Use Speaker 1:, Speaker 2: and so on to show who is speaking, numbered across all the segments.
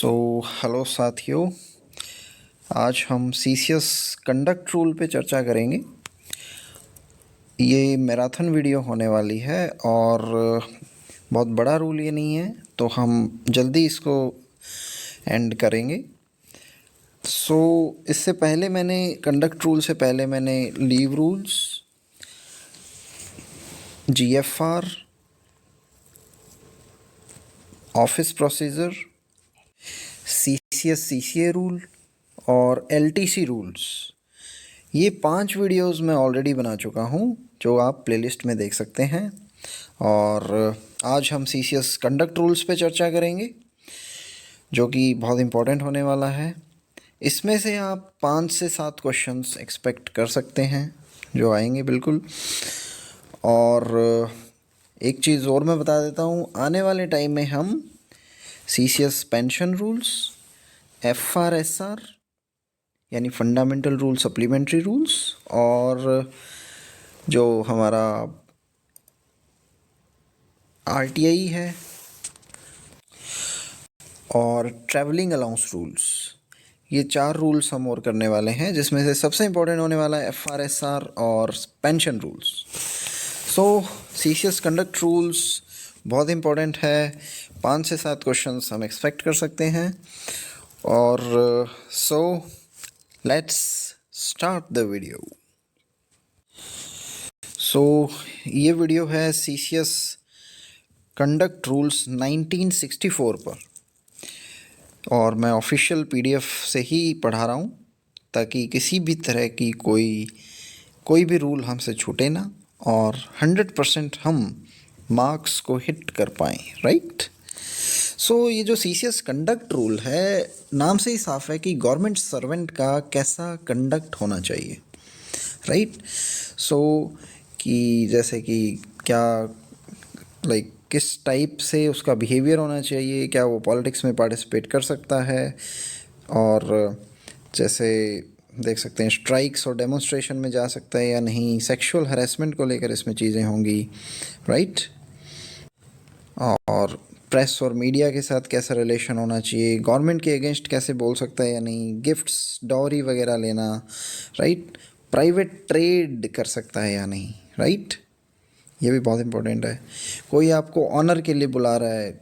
Speaker 1: Hello साथियों, आज हम सीसीएस कंडक्ट रूल पे चर्चा करेंगे। ये मैराथन वीडियो होने वाली है और बहुत बड़ा रूल ये नहीं है, तो हम जल्दी इसको एंड करेंगे। इससे पहले मैंने कंडक्ट रूल से पहले मैंने leave rules, GFR, office procedure, CCS CCA rule और एलटीसी रूल्स, ये 5 वीडियोस मैं ऑलरेडी बना चुका हूँ जो आप प्लेलिस्ट में देख सकते हैं। और आज हम सीसीएस कंडक्ट रूल्स पे चर्चा करेंगे जो कि बहुत इम्पोर्टेंट होने वाला है। इसमें से आप 5 से 7 क्वेश्चंस एक्सपेक्ट कर सकते हैं जो आएंगे बिल्कुल। और एक चीज़ और मैं बता देता हूँ, आने वाले टाइम में हम सीसीएस पेंशन रूल्स, एफआरएसआर यानी फंडामेंटल रूल सप्लीमेंट्री रूल्स, और जो हमारा आरटीआई है और ट्रैवलिंग अलाउंस रूल्स, ये 4 रूल्स हम और करने वाले हैं, जिसमें से सबसे इम्पोर्टेंट होने वाला है एफआरएसआर और pension rules. CCS conduct rules बहुत इम्पोर्टेंट है, 5 से 7 क्वेश्चंस हम एक्सपेक्ट कर सकते हैं। और लेट्स स्टार्ट द वीडियो। ये वीडियो है सीसीएस कंडक्ट रूल्स 1964 पर, और मैं ऑफिशियल पीडीएफ से ही पढ़ा रहा हूँ ताकि किसी भी तरह की कोई भी रूल हमसे छूटे ना और 100% हम मार्क्स को हिट कर पाएँ, राइट। ये जो सीसीएस कंडक्ट रूल है, नाम से ही साफ है कि गवर्नमेंट सर्वेंट का कैसा कंडक्ट होना चाहिए, राइट। कि जैसे कि क्या किस टाइप से उसका बिहेवियर होना चाहिए, क्या वो पॉलिटिक्स में पार्टिसिपेट कर सकता है, और जैसे देख सकते हैं स्ट्राइक्स और डेमोन्स्ट्रेशन में जा सकता है या नहीं, सेक्सुअल हरेसमेंट को लेकर इसमें चीज़ें होंगी, राइट। और प्रेस और मीडिया के साथ कैसा रिलेशन होना चाहिए, गवर्नमेंट के अगेंस्ट कैसे बोल सकता है या नहीं, गिफ्ट्स डॉरी वगैरह लेना, राइट, प्राइवेट ट्रेड कर सकता है या नहीं, राइट। ये भी बहुत इम्पोर्टेंट है। कोई आपको ऑनर के लिए बुला रहा है,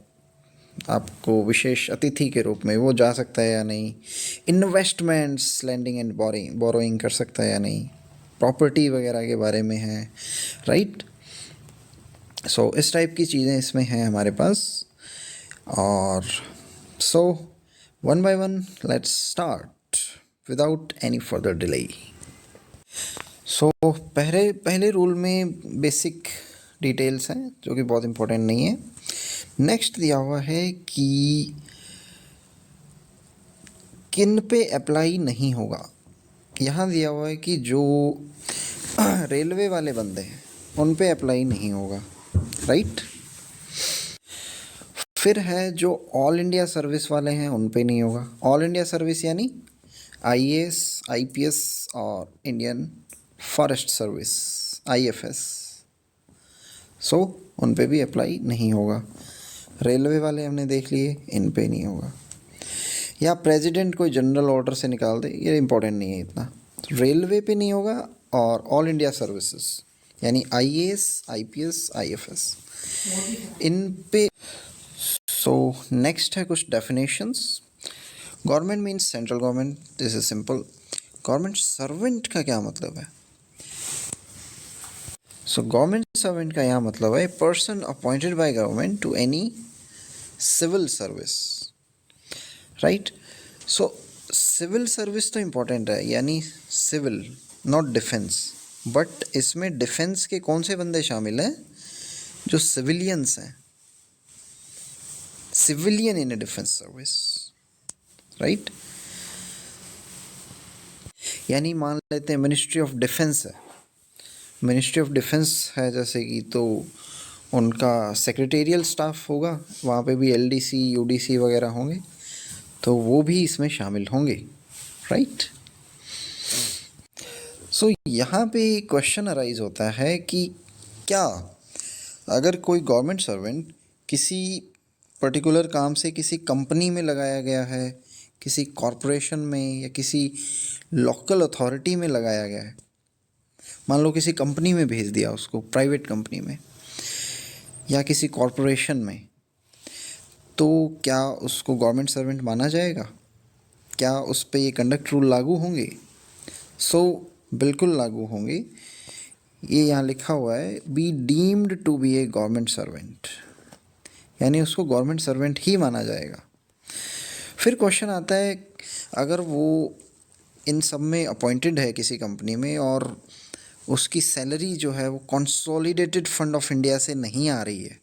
Speaker 1: आपको विशेष अतिथि के रूप में, वो जा सकता है या नहीं, इन्वेस्टमेंट्स, लैंडिंग एंड बोरोइंग कर सकता है या नहीं, प्रॉपर्टी वगैरह के बारे में है, राइट। इस टाइप की चीज़ें इसमें हैं हमारे पास। और one by one let's start without any further delay. पहले रूल में बेसिक डिटेल्स हैं जो कि बहुत इम्पोर्टेंट नहीं है। नेक्स्ट दिया हुआ है कि किन पे अप्लाई नहीं होगा। यहाँ दिया हुआ है कि जो रेलवे वाले बंदे हैं उन पे अप्लाई नहीं होगा, राइट। फिर है जो ऑल इंडिया सर्विस वाले हैं उन पे नहीं होगा। ऑल इंडिया सर्विस यानी आईएएस, आईपीएस और इंडियन फॉरेस्ट सर्विस, आईएफएस, उन पे भी अप्लाई नहीं होगा। रेलवे वाले हमने देख लिए, इन पे नहीं होगा। या प्रेसिडेंट कोई जनरल ऑर्डर से निकाल दे, ये इम्पोर्टेंट नहीं है इतना। रेलवे पे नहीं होगा, और ऑल इंडिया सर्विसेज यानी आईएएस, आईपीएस, आईएफएस, इन पे। नेक्स्ट है कुछ definitions. Government means central government, this is simple. Government servant का क्या मतलब है? गवर्नमेंट सर्वेंट का यहाँ मतलब है person appointed by government to any civil service, right. Civil service तो इम्पोर्टेंट है, यानी सिविल, नॉट डिफेंस। बट इसमें डिफेंस के कौन से बंदे शामिल हैं? जो सिविलियंस हैं, civilian in a defence service, right. यानी मान लेते हैं मिनिस्ट्री ऑफ डिफेंस है, मिनिस्ट्री ऑफ डिफेंस है जैसे कि, तो उनका सेक्रेटेरियल स्टाफ होगा, वहाँ पे भी एलडीसी, यूडीसी वगैरह होंगे, तो वो भी इसमें शामिल होंगे, राइट। यहाँ पे क्वेश्चन अराइज होता है कि क्या अगर कोई गवर्नमेंट सर्वेंट किसी पर्टिकुलर काम से किसी कंपनी में लगाया गया है, किसी कॉरपोरेशन में या किसी लोकल अथॉरिटी में लगाया गया है, मान लो किसी कंपनी में भेज दिया उसको, प्राइवेट कंपनी में या किसी कॉरपोरेशन में, तो क्या उसको गवर्नमेंट सर्वेंट माना जाएगा? क्या उस पे ये कंडक्ट रूल लागू होंगे? बिल्कुल लागू होंगे। ये यहाँ लिखा हुआ है, be deemed to be a government servant, यानी उसको गवर्नमेंट सर्वेंट ही माना जाएगा। फिर क्वेश्चन आता है, अगर वो इन सब में अपॉइंटेड है किसी कंपनी में और उसकी सैलरी जो है वो कंसोलिडेटेड फंड ऑफ इंडिया से नहीं आ रही है,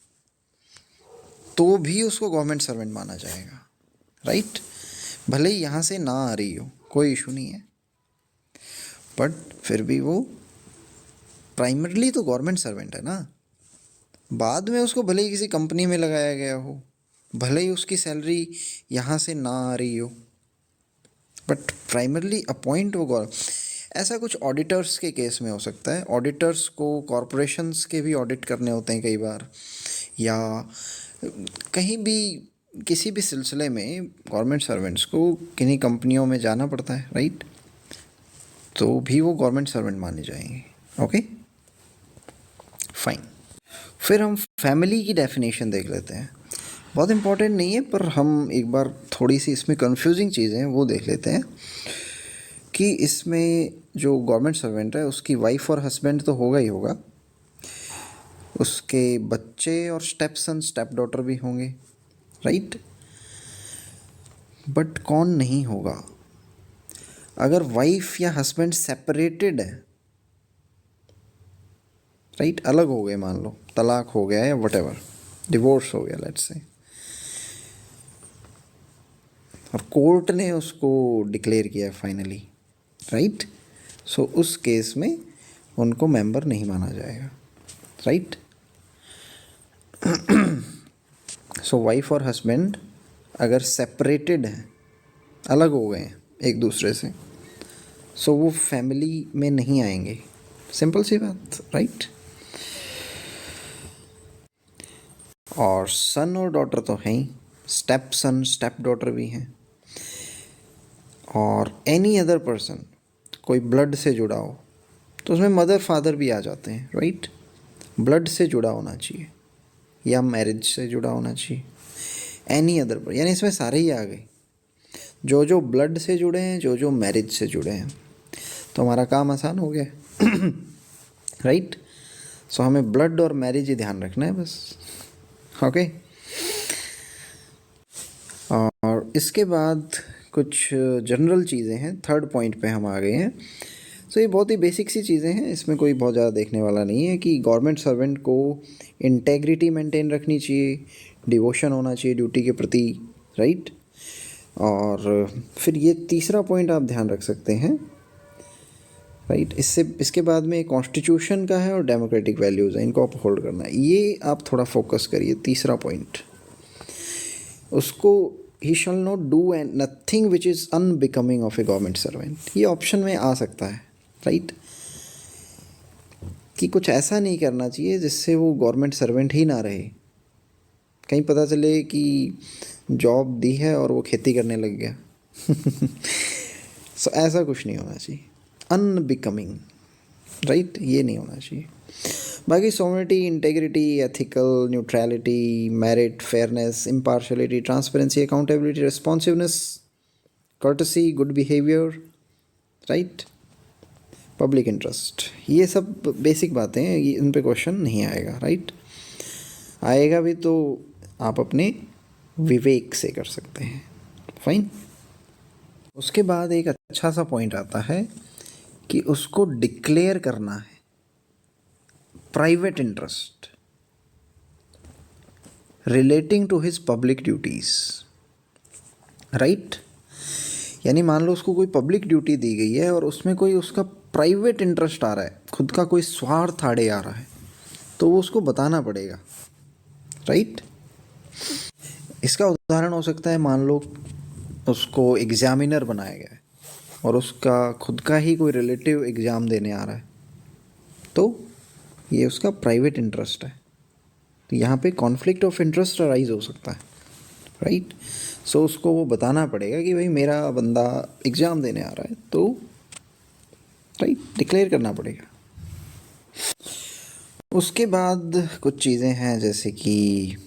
Speaker 1: तो भी उसको गवर्नमेंट सर्वेंट माना जाएगा, राइट? भले ही यहाँ से ना आ रही हो, कोई इशू नहीं है, बट फिर भी वो प्राइमरली तो गवर्नमेंट सर्वेंट है ना। बाद में उसको भले ही किसी कंपनी में लगाया गया हो, भले ही उसकी सैलरी यहाँ से ना आ रही हो, बट प्राइमरली अपॉइंट वो गवर्नमेंट। ऐसा कुछ ऑडिटर्स के केस में हो सकता है। ऑडिटर्स को कॉरपोरेशंस के भी ऑडिट करने होते हैं कई बार, या कहीं भी किसी भी सिलसिले में गवर्नमेंट सर्वेंट्स को किन्हीं कंपनियों में जाना पड़ता है, राइट? तो भी वो गवर्नमेंट सर्वेंट माने जाएंगे। Okay, fine. फिर हम फैमिली की डेफिनेशन देख लेते हैं। बहुत इंपॉर्टेंट नहीं है, पर हम एक बार थोड़ी सी इसमें कंफ्यूजिंग चीज़ें हैं वो देख लेते हैं कि इसमें जो गवर्नमेंट सर्वेंट है उसकी वाइफ और हस्बैंड तो होगा ही होगा, उसके बच्चे और स्टेप सन स्टेप डॉटर भी होंगे, राइट? बट कौन नहीं होगा? अगर वाइफ या हस्बैंड सेपरेटेड है, राइट, अलग हो गए, मान लो तलाक हो गया या वटेवर, डिवोर्स हो गया लेट्स से, और कोर्ट ने उसको डिक्लेयर किया फाइनली, राइट? सो उस केस में उनको मेंबर नहीं माना जाएगा, राइट? सो वाइफ और हस्बैंड अगर सेपरेटेड हैं, अलग हो गए हैं एक दूसरे से, सो वो फैमिली में नहीं आएंगे। सिंपल सी बात, राइट? और सन और डॉटर तो हैं ही, स्टेप सन स्टेप डॉटर भी हैं, और एनी अदर पर्सन, कोई ब्लड से जुड़ा हो तो उसमें मदर फादर भी आ जाते हैं, राइट? ब्लड से जुड़ा होना चाहिए या मैरिज से जुड़ा होना चाहिए, एनी अदर पर, यानी इसमें सारे ही आ गए, जो जो ब्लड से जुड़े हैं, जो जो मैरिज से जुड़े हैं, तो हमारा काम आसान हो गया, राइट? सो हमें ब्लड और मैरिज ही ध्यान रखना है बस। ओके, और इसके बाद कुछ जनरल चीज़ें हैं। थर्ड पॉइंट पे हम आ गए हैं। सो ये बहुत ही बेसिक सी चीज़ें हैं, इसमें कोई बहुत ज़्यादा देखने वाला नहीं है कि गवर्नमेंट सर्वेंट को इंटेग्रिटी मेंटेन रखनी चाहिए, डिवोशन होना चाहिए ड्यूटी के प्रति, राइट? और फिर ये तीसरा पॉइंट आप ध्यान रख सकते हैं, राइट? इसके बाद में कॉन्स्टिट्यूशन का है और डेमोक्रेटिक वैल्यूज़ है, इनको आप होल्ड करना है। ये आप थोड़ा फोकस करिए, तीसरा पॉइंट, उसको ही shall not do and nothing which is unbecoming of a government servant. ये ऑप्शन में आ सकता है, राइट? कि कुछ ऐसा नहीं करना चाहिए जिससे वो गवर्नमेंट सर्वेंट ही ना रहे, कहीं पता चले कि जॉब दी है और वो खेती करने लग गया। सो ऐसा कुछ नहीं होना चाहिए, अनबिकमिंग, राइट? ये नहीं होना चाहिए। बाकी sovereignty, integrity, ethical, neutrality, merit, fairness, impartiality, transparency, accountability, responsiveness, courtesy, good behaviour, right, public interest, ये सब बेसिक बातें हैं, इन पे क्वेश्चन नहीं आएगा, राइट? आएगा भी तो आप अपने विवेक से कर सकते हैं, फाइन। उसके बाद एक अच्छा सा पॉइंट आता है कि उसको डिक्लेयर करना है private interest relating to his public duties, right? यानी मान लो उसको कोई पब्लिक ड्यूटी दी गई है और उसमें कोई उसका प्राइवेट इंटरेस्ट आ रहा है, खुद का कोई स्वार्थ आड़े आ रहा है, तो वो उसको बताना पड़ेगा, राइट? इसका उदाहरण हो सकता है, मान लो उसको एग्जामिनर बनाया गया है और उसका खुद का ही कोई रिलेटिव एग्ज़ाम देने आ रहा है, तो ये उसका प्राइवेट इंटरेस्ट है, तो यहाँ पे कॉन्फ्लिक्ट ऑफ इंटरेस्ट अराइज हो सकता है, राइट। सो उसको वो बताना पड़ेगा कि भाई मेरा बंदा एग्ज़ाम देने आ रहा है, तो राइट डिक्लेयर करना पड़ेगा। उसके बाद कुछ चीज़ें हैं जैसे कि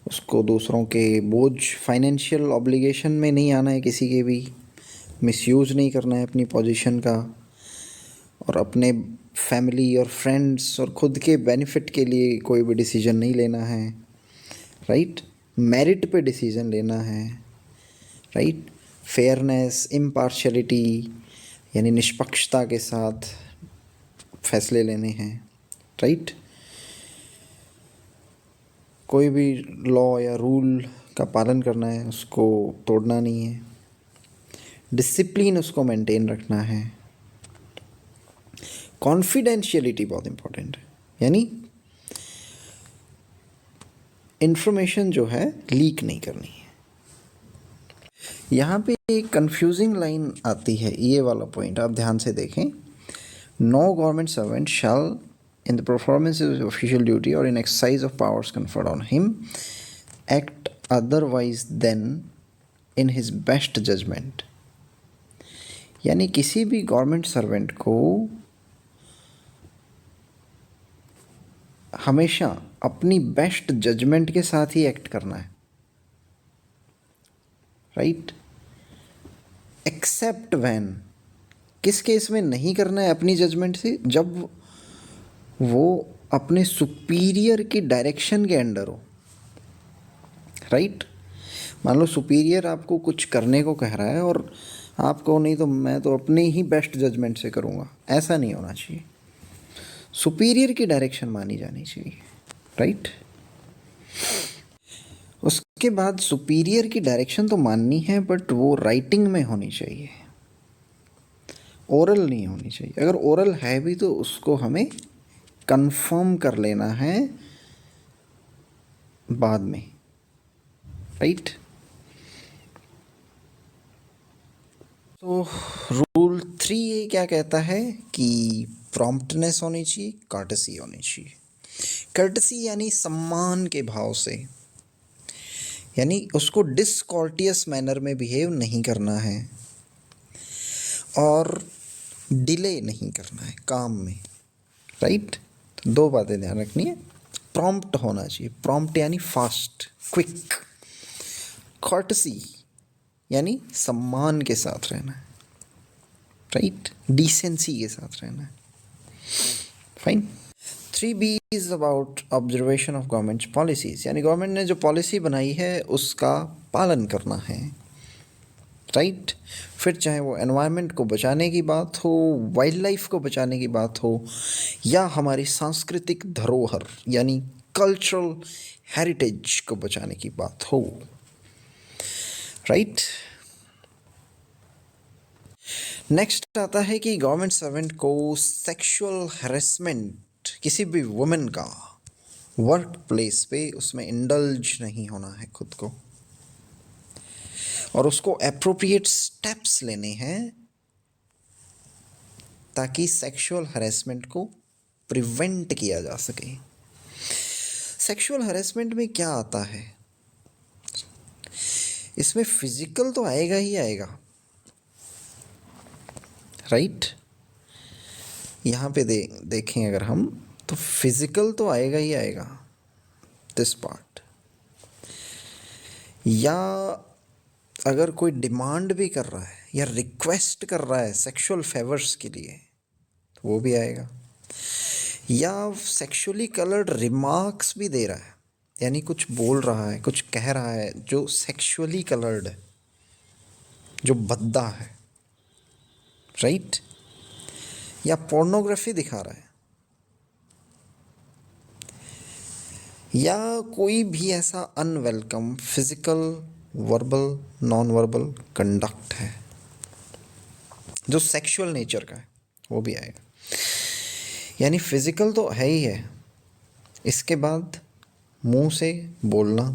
Speaker 1: उसको दूसरों के बोझ, फाइनेंशियल ऑब्लिगेशन में नहीं आना है, किसी के भी मिसयूज़ नहीं करना है अपनी पोजीशन का, और अपने फैमिली और फ्रेंड्स और ख़ुद के बेनिफिट के लिए कोई भी डिसीजन नहीं लेना है, राइट। मेरिट पे डिसीजन लेना है, राइट। फेयरनेस, इम्पार्शलिटी यानी निष्पक्षता के साथ फैसले लेने हैं, राइट। कोई भी लॉ या रूल का पालन करना है, उसको तोड़ना नहीं है। डिसिप्लिन उसको मेंटेन रखना है। कॉन्फिडेंशियलिटी बहुत इम्पोर्टेंट है, यानी इन्फॉर्मेशन जो है लीक नहीं करनी है। यहाँ पे एक कंफ्यूजिंग लाइन आती है, ये वाला पॉइंट आप ध्यान से देखें। No government servant shall in the performance of official duty or in exercise of powers conferred on him act otherwise than in his best judgment। यानी किसी भी गवर्नमेंट सर्वेंट को हमेशा अपनी बेस्ट जजमेंट के साथ ही एक्ट करना है, राइट। एक्सेप्ट व्हेन, किस केस में नहीं करना है अपनी जजमेंट से, जब वो अपने सुपीरियर की डायरेक्शन के अंडर हो, राइट। मान लो सुपीरियर आपको कुछ करने को कह रहा है और आप कहो नहीं तो मैं तो अपने ही बेस्ट जजमेंट से करूँगा, ऐसा नहीं होना चाहिए। सुपीरियर की डायरेक्शन मानी जानी चाहिए, राइट। उसके बाद सुपीरियर की डायरेक्शन तो माननी है, बट वो राइटिंग में होनी चाहिए, ओरल नहीं होनी चाहिए। अगर ओरल है भी तो उसको हमें कंफर्म कर लेना है बाद में, राइट। तो रूल 3 ये क्या कहता है कि प्रॉम्प्टनेस होनी चाहिए, कर्टसी होनी चाहिए। कर्टसी यानी सम्मान के भाव से, यानी उसको डिसकॉर्टियस मैनर में बिहेव नहीं करना है और डिले नहीं करना है काम में, राइट। तो दो बातें ध्यान रखनी है। प्रॉम्प्ट होना चाहिए, प्रॉम्प्ट यानी फास्ट, क्विक। कर्टसी यानी सम्मान के साथ रहना है, राइट, डिसेंसी के साथ रहना है, fine. 3B is about observation of government policies, यानी गवर्नमेंट ने जो पॉलिसी बनाई है उसका पालन करना है, राइट। फिर चाहे वो एनवायरनमेंट को बचाने की बात हो, वाइल्ड लाइफ को बचाने की बात हो, या हमारी सांस्कृतिक धरोहर यानी कल्चरल हेरिटेज को बचाने की बात हो, राइट। नेक्स्ट आता है कि गवर्नमेंट सर्वेंट को सेक्सुअल हैरेसमेंट, किसी भी वुमेन का वर्क प्लेस पे उसमें इंडल्ज नहीं होना है खुद को, और उसको एप्रोप्रिएट स्टेप्स लेने हैं ताकि सेक्सुअल हैरेसमेंट को प्रिवेंट किया जा सके। सेक्सुअल हैरेसमेंट में क्या आता है, इसमें फिजिकल तो आएगा ही आएगा, राइट। यहाँ पे देखें अगर हम, तो फिजिकल तो आएगा ही आएगा, दिस पार्ट। या अगर कोई डिमांड भी कर रहा है या रिक्वेस्ट कर रहा है सेक्सुअल फेवर्स के लिए, तो वो भी आएगा। या सेक्सुअली कलर्ड रिमार्क्स भी दे रहा है, यानी कुछ बोल रहा है, कुछ कह रहा है जो सेक्सुअली कलर्ड है, जो भद्दा है, राइट। या पोर्नोग्राफी दिखा रहा है, या कोई भी ऐसा unwelcome physical, verbal, non verbal conduct है जो सेक्सुअल नेचर का है, वो भी आएगा। यानी फिजिकल तो है ही है, इसके बाद मुंह से बोलना,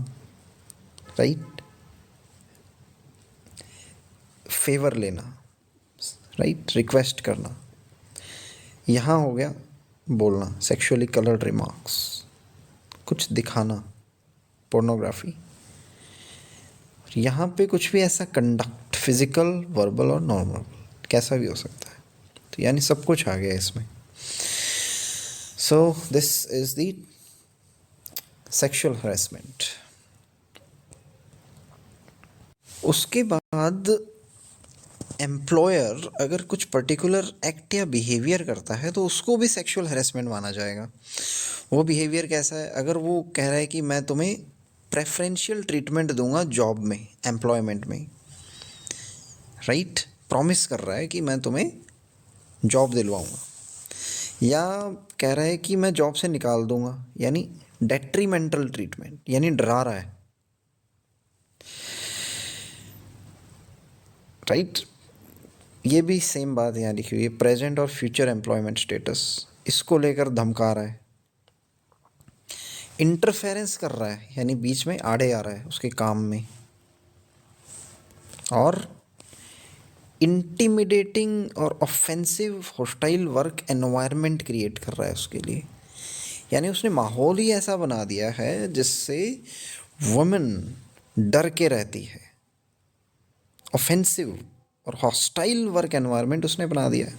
Speaker 1: राइट, फेवर लेना, राइट, रिक्वेस्ट करना, यहाँ हो गया बोलना, सेक्सुअली कलर्ड रिमार्क्स, कुछ दिखाना, पोर्नोग्राफी, यहाँ पे कुछ भी ऐसा कंडक्ट, फिजिकल, वर्बल और नॉर्मल, कैसा भी हो सकता है, तो यानी सब कुछ आ गया इसमें. So this is the sexual harassment. उसके बाद एम्प्लॉयर अगर कुछ पर्टिकुलर एक्ट या बिहेवियर करता है तो उसको भी सेक्सुअल हरेसमेंट माना जाएगा. वो बिहेवियर कैसा है? अगर वो कह रहा है कि मैं तुम्हें प्रेफरेंशियल ट्रीटमेंट दूंगा जॉब में, एम्प्लॉयमेंट में, राइट, प्रॉमिस कर रहा है कि मैं तुम्हें जॉब दिलवाऊंगा, या कह रहा है कि मैं जॉब से निकाल दूंगा, यानी डेट्रीमेंटल ट्रीटमेंट, यानी डरा रहा है, राइट. ये भी सेम बात यहाँ लिखी हुई है, प्रेजेंट और फ्यूचर एम्प्लॉयमेंट स्टेटस, इसको लेकर धमका रहा है, इंटरफेरेंस कर रहा है, यानी बीच में आड़े आ रहा है उसके काम में, और इंटिमिडेटिंग और offensive hostile work environment create कर रहा है उसके लिए, यानी उसने माहौल ही ऐसा बना दिया है जिससे वुमेन डर के रहती है. ऑफेंसिव और हॉस्टाइल वर्क एनवायरनमेंट उसने बना दिया है,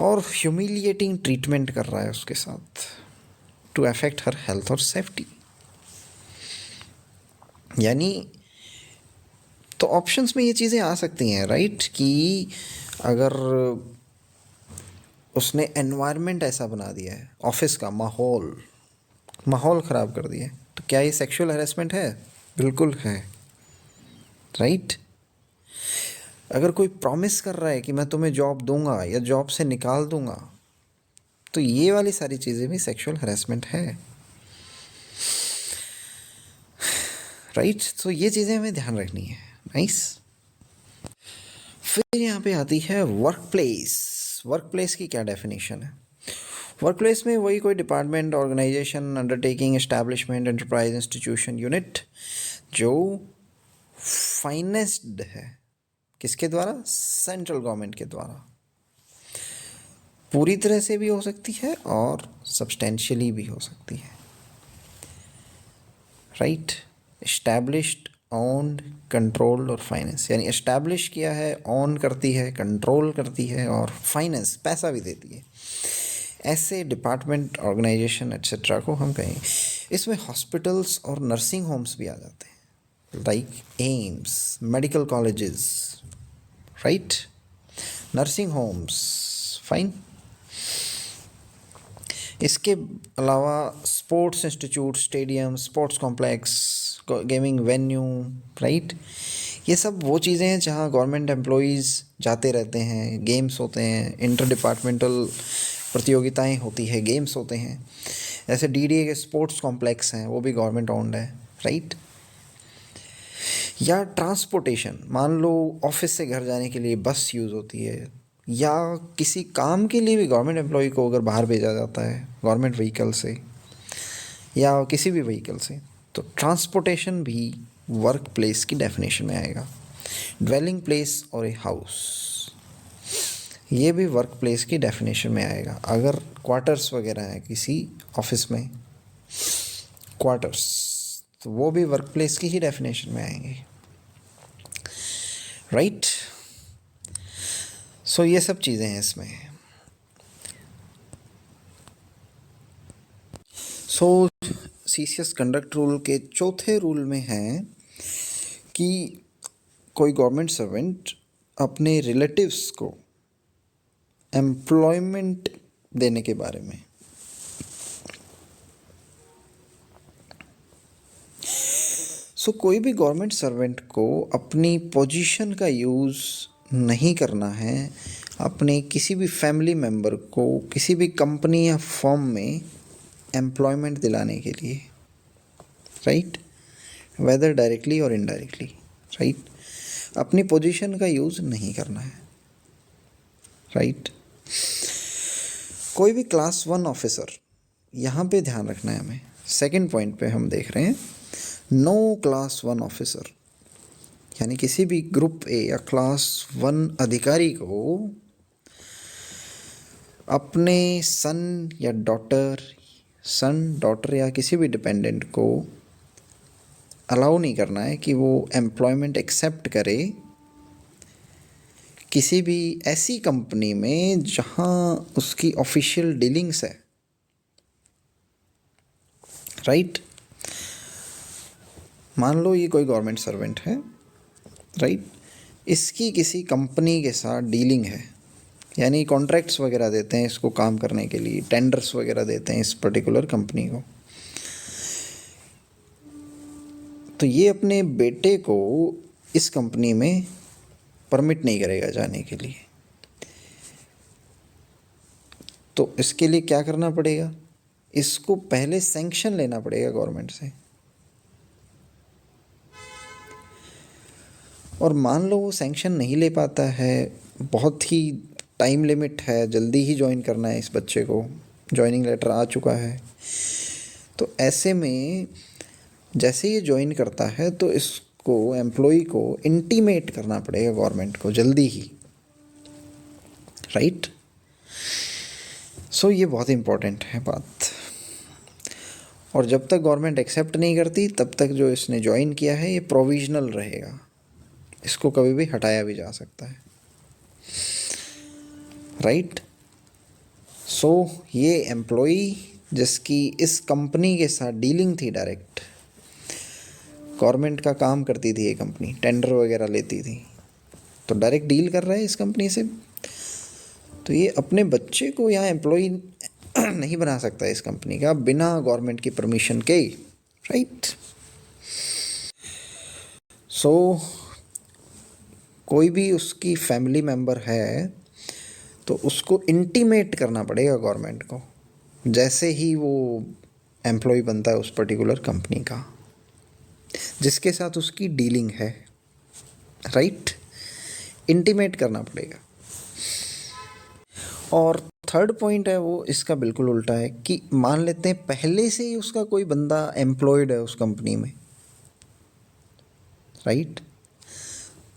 Speaker 1: और ह्यूमिलिएटिंग ट्रीटमेंट कर रहा है उसके साथ टू अफेक्ट हर हेल्थ और सेफ्टी. यानी तो ऑप्शंस में ये चीज़ें आ सकती हैं, राइट, कि अगर उसने एनवायरनमेंट ऐसा बना दिया है, ऑफिस का माहौल माहौल ख़राब कर दिया है, तो क्या ये सेक्सुअल हरेसमेंट है? बिल्कुल है, राइट. अगर कोई प्रॉमिस कर रहा है कि मैं तुम्हें जॉब दूंगा या जॉब से निकाल दूंगा, तो ये वाली सारी चीज़ें भी सेक्सुअल हरेसमेंट है, राइट. तो ये चीज़ें हमें ध्यान रखनी है. नाइस. फिर यहाँ पे आती है वर्क प्लेस. वर्क प्लेस की क्या डेफिनेशन है? वर्क प्लेस में वही कोई department, organisation, undertaking, establishment, enterprise, institution, unit जो फाइनेंस्ड है, किसके द्वारा? सेंट्रल गवर्नमेंट के द्वारा. पूरी तरह से भी हो सकती है और सब्सटेंशियली भी हो सकती है, राइट. एस्टैब्लिश्ड, ओन्ड, कंट्रोल्ड और फाइनेंस, यानी एस्टैब्लिश किया है, ऑन करती है, कंट्रोल करती है और फाइनेंस, पैसा भी देती है. ऐसे डिपार्टमेंट, ऑर्गेनाइजेशन एट्सेट्रा को हम कहें. इसमें हॉस्पिटल्स और नर्सिंग होम्स भी आ जाते हैं, like AIIMS, medical colleges, right, nursing homes, fine. इसके अलावा sports institute, stadium, sports complex, gaming venue, right. ये सब वो चीज़ें हैं जहाँ गवर्नमेंट एम्प्लॉयज़ जाते रहते हैं, गेम्स होते हैं, इंटर डिपार्टमेंटल प्रतियोगिताएं होती है, गेम्स होते हैं. ऐसे डीडीए के स्पोर्ट्स कॉम्प्लेक्स हैं, वो भी गवर्नमेंट ओन्ड है, राइट. या ट्रांसपोर्टेशन, मान लो ऑफिस से घर जाने के लिए बस यूज़ होती है, या किसी काम के लिए भी गवर्नमेंट एम्प्लॉय को अगर बाहर भेजा जाता है गवर्नमेंट व्हीकल से या किसी भी व्हीकल से, तो ट्रांसपोर्टेशन भी वर्क प्लेस की डेफिनेशन में आएगा. ड्वेलिंग प्लेस और ए हाउस, ये भी वर्क प्लेस की डेफिनेशन में आएगा. अगर क्वार्टर्स वगैरह हैं किसी ऑफिस में, क्वार्टर्स, तो वो भी वर्क प्लेस की ही डेफिनेशन में आएंगे, राइट. सो ये सब चीज़ें हैं इसमें. सो सीसीएस कंडक्ट रूल के चौथे रूल में है कि कोई गवर्नमेंट सर्वेंट अपने रिलेटिव्स को एम्प्लॉयमेंट देने के बारे में, कोई भी गवर्नमेंट सर्वेंट को अपनी पोजीशन का यूज़ नहीं करना है अपने किसी भी फैमिली मेम्बर को किसी भी कंपनी या फर्म में एम्प्लॉयमेंट दिलाने के लिए, राइट, वेदर डायरेक्टली और इनडायरेक्टली, राइट. अपनी पोजीशन का यूज़ नहीं करना है, राइट. कोई भी क्लास 1 ऑफिसर, यहाँ पे ध्यान रखना है हमें. सेकंड पॉइंट पे हम देख रहे हैं नो क्लास 1 ऑफिसर, यानी किसी भी ग्रुप ए या क्लास 1 अधिकारी को अपने सन डॉटर या किसी भी डिपेंडेंट को अलाउ नहीं करना है कि वो एम्प्लॉयमेंट एक्सेप्ट करे किसी भी ऐसी कंपनी में जहां उसकी ऑफिशियल डीलिंग्स है, राइट। मान लो ये कोई गवर्नमेंट सर्वेंट है, राइट, इसकी किसी कंपनी के साथ डीलिंग है, यानी कॉन्ट्रैक्ट्स वगैरह देते हैं इसको काम करने के लिए, टेंडर्स वगैरह देते हैं इस पर्टिकुलर कंपनी को। तो ये अपने बेटे को इस कंपनी में परमिट नहीं करेगा जाने के लिए। तो इसके लिए क्या करना पड़ेगा, इसको पहले सैंक्शन लेना पड़ेगा गवर्नमेंट से। और मान लो वो सैंक्शन नहीं ले पाता है, बहुत ही टाइम लिमिट है, जल्दी ही ज्वाइन करना है इस बच्चे को, ज्वाइनिंग लेटर आ चुका है, तो ऐसे में जैसे ये ज्वाइन करता है तो इसको एम्प्लॉय को इंटीमेट करना पड़ेगा गवर्नमेंट को जल्दी ही, राइट। सो ये बहुत इम्पोर्टेंट है बात। और जब तक गवर्नमेंट एक्सेप्ट नहीं करती तब तक जो इसने ज्वाइन किया है ये प्रोविजनल रहेगा, इसको कभी भी हटाया भी जा सकता है, राइट। सो ये एम्प्लॉय जिसकी इस कंपनी के साथ डीलिंग थी, डायरेक्ट गवर्नमेंट का काम करती थी ये कंपनी, टेंडर वगैरह लेती थी, तो डायरेक्ट डील कर रहा है इस कंपनी से, तो ये अपने बच्चे को यहाँ एम्प्लॉय नहीं बना सकता इस कंपनी का बिना गवर्नमेंट की परमिशन के, राइट। सो कोई भी उसकी फैमिली मेम्बर है तो उसको इंटीमेट करना पड़ेगा गवर्नमेंट को जैसे ही वो एम्प्लॉय बनता है उस पर्टिकुलर कंपनी का जिसके साथ उसकी डीलिंग है, राइट। इंटीमेट करना पड़ेगा। और थर्ड पॉइंट है वो इसका बिल्कुल उल्टा है कि मान लेते हैं पहले से ही उसका कोई बंदा एम्प्लॉयड है उस कंपनी में, राइट।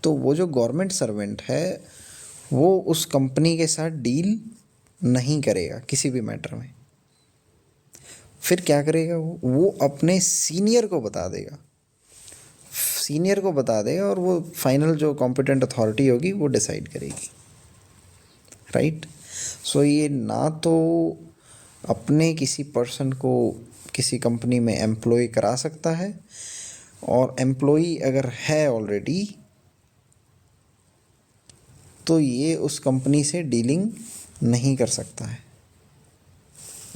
Speaker 1: तो वो जो गवर्नमेंट सर्वेंट है वो उस कंपनी के साथ डील नहीं करेगा किसी भी मैटर में। फिर क्या करेगा वो अपने सीनियर को बता देगा, सीनियर को बता देगा और वो फाइनल जो कॉम्पिटेंट अथॉरिटी होगी वो डिसाइड करेगी, राइट। सो ये ना तो अपने किसी पर्सन को किसी कंपनी में एम्प्लॉय करा सकता है, और एम्प्लॉय अगर है ऑलरेडी तो ये उस कंपनी से डीलिंग नहीं कर सकता है,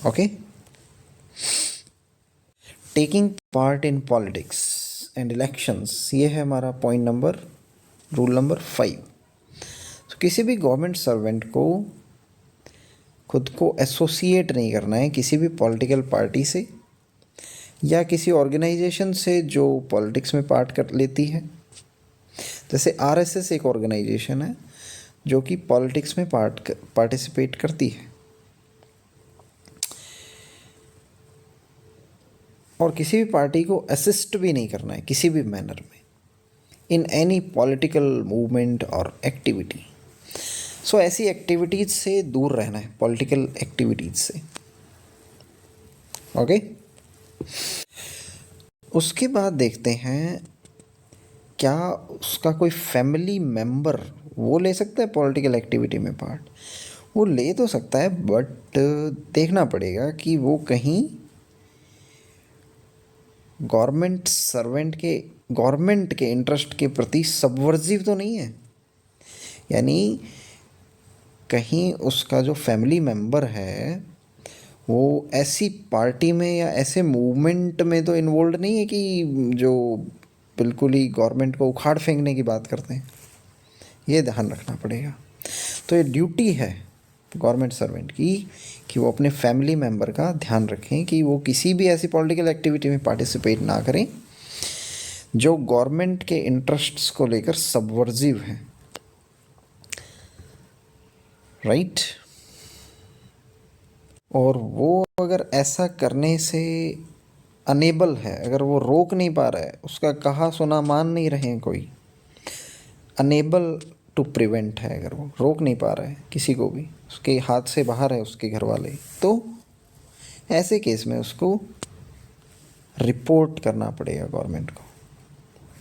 Speaker 1: okay. Taking part in politics and elections, ये है हमारा पॉइंट नंबर, रूल नंबर 5। तो किसी भी गवर्नमेंट सर्वेंट को खुद को एसोसिएट नहीं करना है किसी भी पॉलिटिकल पार्टी से या किसी ऑर्गेनाइजेशन से जो पॉलिटिक्स में पार्ट कर लेती है। जैसे आरएसएस एक ऑर्गेनाइजेशन है जो कि पॉलिटिक्स में पार्टिसिपेट करती है, और किसी भी पार्टी को असिस्ट भी नहीं करना है किसी भी मैनर में इन एनी पॉलिटिकल मूवमेंट और एक्टिविटी। सो ऐसी एक्टिविटीज़ से दूर रहना है, पॉलिटिकल एक्टिविटीज़ से, ओके। उसके बाद देखते हैं क्या उसका कोई फैमिली मेम्बर वो ले सकता है पॉलिटिकल एक्टिविटी में पार्ट। वो ले तो सकता है बट देखना पड़ेगा कि वो कहीं गवर्नमेंट के इंटरेस्ट के प्रति सबवर्जिव तो नहीं है, यानी कहीं उसका जो फैमिली मेम्बर है वो ऐसी पार्टी में या ऐसे मूवमेंट में तो इन्वॉल्व नहीं है कि जो बिल्कुल ही गवर्नमेंट को उखाड़ फेंकने की बात करते हैं, ये ध्यान रखना पड़ेगा। तो ये ड्यूटी है गवर्नमेंट सर्वेंट की कि वो अपने फैमिली मेम्बर का ध्यान रखें कि वो किसी भी ऐसी पॉलिटिकल एक्टिविटी में पार्टिसिपेट ना करें जो गवर्नमेंट के इंटरेस्ट्स को लेकर सबवर्जिव है, राइट। और वो अगर ऐसा करने से अनेबल है, अगर वो रोक नहीं पा रहा है, उसका कहा सुना मान नहीं रहे हैं कोई, अनेबल टू प्रिवेंट है, अगर वो रोक नहीं पा रहा है किसी को भी, उसके हाथ से बाहर है उसके घर वाले, तो ऐसे केस में उसको रिपोर्ट करना पड़ेगा गवर्नमेंट को,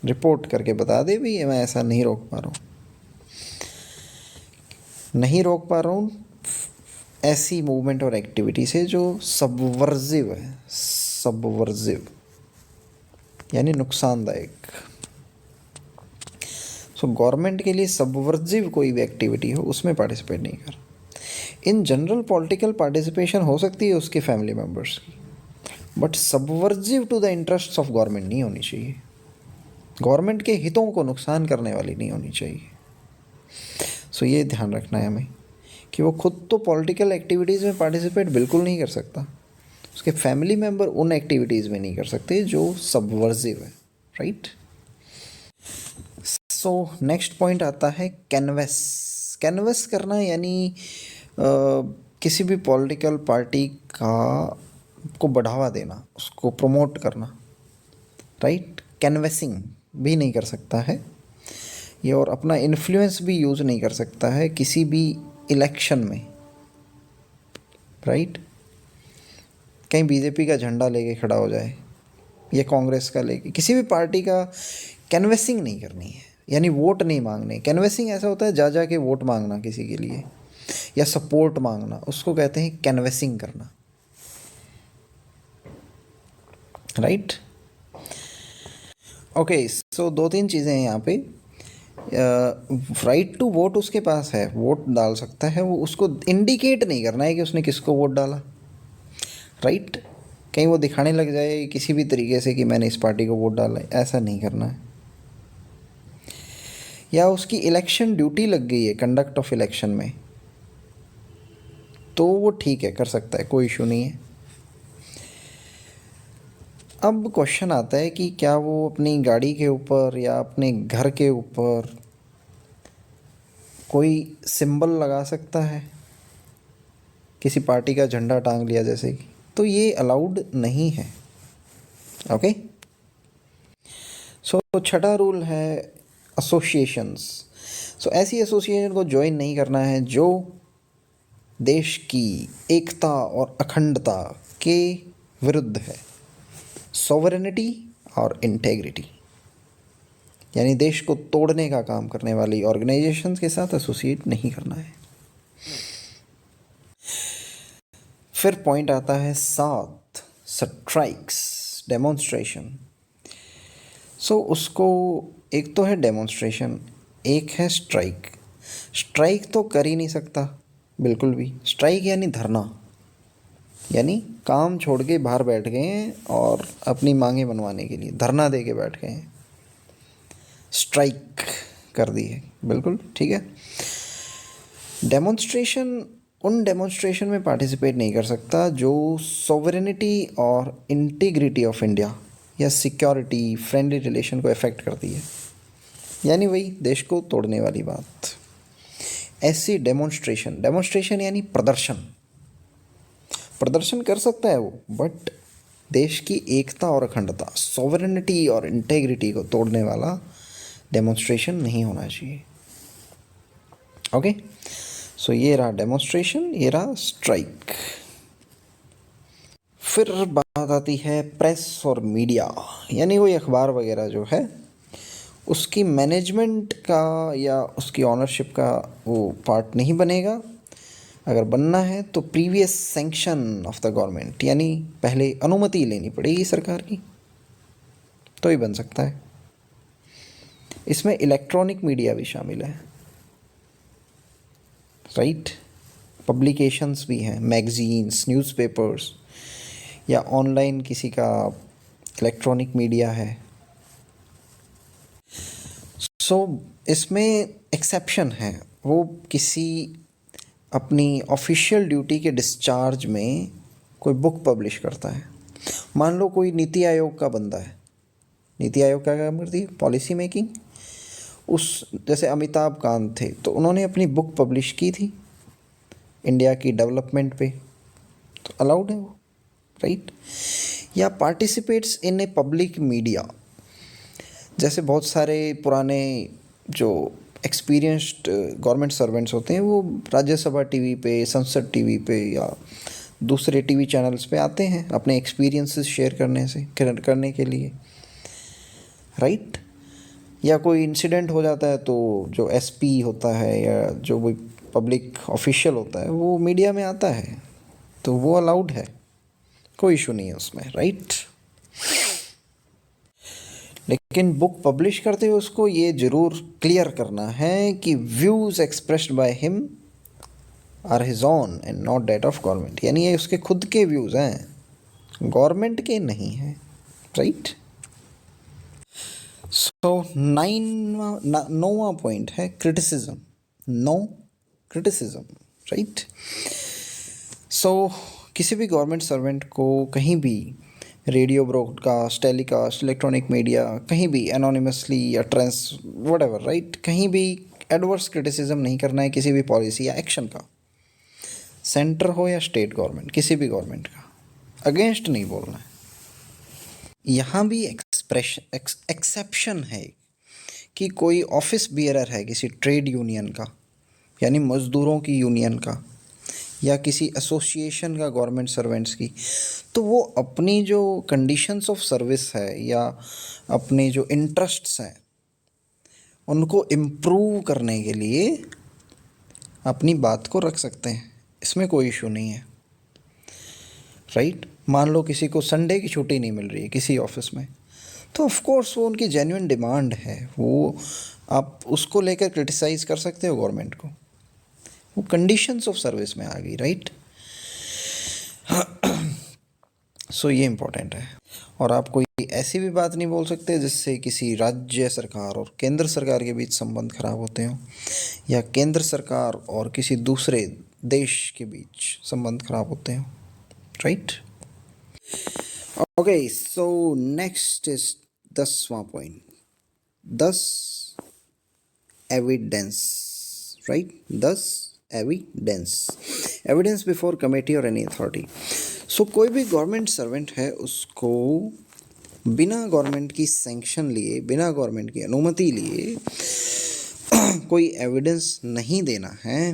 Speaker 1: रिपोर्ट करके बता दे भी मैं ऐसा नहीं रोक पा रहा हूँ, नहीं रोक पा रहा हूँ ऐसी मूवमेंट और एक्टिविटी से जो सबवर्जिव है, सबवर्जिव यानी नुकसानदायक। सो गवर्नमेंट के लिए सबवर्जिव कोई भी एक्टिविटी हो उसमें पार्टिसिपेट नहीं कर। इन जनरल पॉलिटिकल पार्टिसिपेशन हो सकती है उसके फैमिली मेम्बर्स की, but subversive to the interests of government नहीं होनी चाहिए, गवर्नमेंट के हितों को नुकसान करने वाली नहीं होनी चाहिए। सो ये ध्यान रखना है हमें कि वो खुद तो पॉलिटिकल एक्टिविटीज़ में पार्टिसिपेट बिल्कुल नहीं कर सकता, उसके फैमिली मेम्बर उन एक्टिविटीज़ में नहीं कर सकते जो सबवर्जिव है, राइट। सो नेक्स्ट पॉइंट आता है कैनवस। कैनवस करना यानी किसी भी पॉलिटिकल पार्टी का को बढ़ावा देना, उसको प्रमोट करना, राइट। कैनवसिंग भी नहीं कर सकता है ये, और अपना इन्फ्लुएंस भी यूज़ नहीं कर सकता है किसी भी इलेक्शन में, राइट। कहीं बीजेपी का झंडा लेके खड़ा हो जाए या कांग्रेस का लेके, किसी भी पार्टी का कैनवसिंग नहीं करनी है, यानी वोट नहीं मांगने। कैनवसिंग ऐसा होता है जा जा के वोट मांगना किसी के लिए या सपोर्ट मांगना, उसको कहते हैं कैनवसिंग करना, राइट। ओके, सो दो तीन चीज़ें हैं यहाँ पे। राइट टू वोट उसके पास है, वोट डाल सकता है, वो उसको इंडिकेट नहीं करना है कि उसने किसको वोट डाला, राइट। कहीं वो दिखाने लग जाए किसी भी तरीके से कि मैंने इस पार्टी को वोट डाला है, ऐसा नहीं करना है। या उसकी इलेक्शन ड्यूटी लग गई है कंडक्ट ऑफ इलेक्शन में, तो वो ठीक है, कर सकता है, कोई इशू नहीं है। अब क्वेश्चन आता है कि क्या वो अपनी गाड़ी के ऊपर या अपने घर के ऊपर कोई सिंबल लगा सकता है, किसी पार्टी का झंडा टांग लिया जैसे कि, तो ये अलाउड नहीं है, ओके। सो छठा रूल है एसोसिएशंस। सो ऐसी एसोसिएशन को ज्वाइन नहीं करना है जो देश की एकता और अखंडता के विरुद्ध है, सॉवरेनिटी और इंटेग्रिटी, यानी देश को तोड़ने का काम करने वाली ऑर्गेनाइजेशंस के साथ एसोसिएट नहीं करना है। फिर पॉइंट आता है 7, स्ट्राइक्स, डेमोन्स्ट्रेशन। सो उसको, एक तो है डेमोन्स्ट्रेशन, एक है स्ट्राइक। स्ट्राइक तो कर ही नहीं सकता बिल्कुल भी। स्ट्राइक यानी धरना, यानी काम छोड़ के बाहर बैठ गए हैं और अपनी मांगें मनवाने के लिए धरना दे के बैठ गए हैं, स्ट्राइक कर दी है, बिल्कुल ठीक है। डेमोन्स्ट्रेशन, उन डेमोन्स्ट्रेशन में पार्टिसिपेट नहीं कर सकता जो सॉवरेनिटी और इंटीग्रिटी ऑफ इंडिया या सिक्योरिटी, फ्रेंडली रिलेशन को अफेक्ट करती है, यानी वही देश को तोड़ने वाली बात। ऐसी डेमोन्स्ट्रेशन, डेमोन्स्ट्रेशन यानी प्रदर्शन, प्रदर्शन कर सकता है वो, बट देश की एकता और अखंडता, सॉवरेनिटी और इंटेग्रिटी को तोड़ने वाला डेमोन्स्ट्रेशन नहीं होना चाहिए, ओके। सो ये रहा डेमोन्स्ट्रेशन, ये रहा स्ट्राइक। फिर बात आती है प्रेस और मीडिया, यानी कोई अखबार वगैरह जो है उसकी मैनेजमेंट का या उसकी ऑनरशिप का वो पार्ट नहीं बनेगा। अगर बनना है तो previous sanction of the government, यानी पहले अनुमति लेनी पड़ेगी सरकार की, तो ही बन सकता है। इसमें इलेक्ट्रॉनिक मीडिया भी शामिल है, राइट। पब्लिकेशंस भी हैं, मैगजीन्स, न्यूज़पेपर्स, या ऑनलाइन किसी का इलेक्ट्रॉनिक मीडिया है। सो इसमें एक्सेप्शन है, वो किसी अपनी ऑफिशियल ड्यूटी के डिस्चार्ज में कोई बुक पब्लिश करता है। मान लो कोई नीति आयोग का बंदा है, नीति आयोग क्या काम करती है, पॉलिसी मेकिंग। उस जैसे अमिताभ कांत थे, तो उन्होंने अपनी बुक पब्लिश की थी इंडिया की डेवलपमेंट पे, तो अलाउड है वो, राइट। या participates in a public media, जैसे बहुत सारे पुराने जो एक्सपीरियंस्ड गवर्नमेंट सर्वेंट्स होते हैं वो राज्यसभा टीवी पे, संसद टीवी पे या दूसरे टीवी चैनल्स पे आते हैं अपने एक्सपीरियंसेस शेयर करने के लिए, राइट। या कोई इंसिडेंट हो जाता है तो जो एसपी होता है या जो भी पब्लिक ऑफिशियल होता है वो मीडिया में आता है, तो वो अलाउड है, कोई इशू नहीं है उसमें, राइट। लेकिन बुक पब्लिश करते हुए उसको ये ज़रूर क्लियर करना है कि views expressed by him are his own and not that of government, यानी ये उसके खुद के व्यूज़ हैं, गवर्नमेंट के नहीं हैं, राइट। सो नौवां पॉइंट है क्रिटिसिज्म, नो क्रिटिसिज्म, राइट। सो किसी भी गवर्नमेंट सर्वेंट को कहीं भी radio broadcast, telecast, electronic media, कहीं भी एनोनिमसली या ट्रांस वटेवर, राइट, कहीं भी एडवर्स क्रिटिसिज्म नहीं करना है किसी भी पॉलिसी या एक्शन का, सेंटर हो या स्टेट गवर्नमेंट, किसी भी गवर्नमेंट का अगेंस्ट नहीं बोलना है। यहाँ भी एक्सेप्शन है कि कोई ऑफिस बियरर है किसी ट्रेड यूनियन का, यानी मज़दूरों की यूनियन का, या किसी एसोसिएशन का गवर्नमेंट सर्वेंट्स की, तो वो अपनी जो कंडीशंस ऑफ सर्विस है या अपने जो इंटरेस्ट्स हैं उनको इम्प्रूव करने के लिए अपनी बात को रख सकते हैं, इसमें कोई इशू नहीं है, राइट। मान लो किसी को संडे की छुट्टी नहीं मिल रही है किसी ऑफिस में, तो ऑफ कोर्स वो उनकी जेन्युइन डिमांड है, वो आप उसको लेकर क्रिटिसाइज़ कर सकते हो गवर्नमेंट को, वो कंडीशंस ऑफ सर्विस में आ गई, राइट। सो ये इम्पोर्टेंट है। और आप कोई ऐसी भी बात नहीं बोल सकते जिससे किसी राज्य सरकार और केंद्र सरकार के बीच संबंध खराब होते हों, या केंद्र सरकार और किसी दूसरे देश के बीच संबंध खराब होते हों, right. Okay, so next is 10वां point, 10 evidence, right, 10 evidence before committee और एनी अथॉरिटी। सो कोई भी गवर्नमेंट सर्वेंट है उसको बिना गवर्नमेंट की सैंक्शन लिए, बिना गवर्नमेंट की अनुमति लिए कोई एविडेंस नहीं देना है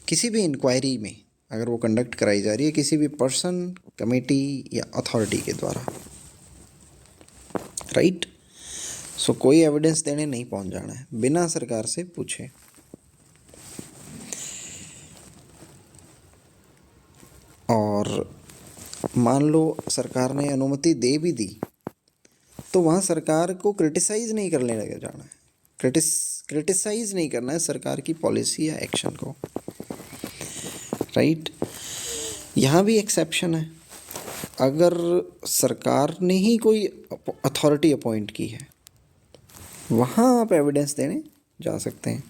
Speaker 1: किसी भी इंक्वायरी में, अगर वो कंडक्ट कराई जा रही है किसी भी पर्सन, कमेटी या अथॉरिटी के द्वारा, राइट। सो कोई एविडेंस देने नहीं पहुंच जाना है बिना सरकार से पूछे। और मान लो सरकार ने अनुमति दे भी दी तो वहाँ सरकार को क्रिटिसाइज़ नहीं करने लगे जाना है, क्रिटिसाइज़ नहीं करना है सरकार की पॉलिसी या एक्शन को, राइट। यहाँ भी एक्सेप्शन है, अगर सरकार ने ही कोई अथॉरिटी अपॉइंट की है वहाँ आप एविडेंस देने जा सकते हैं।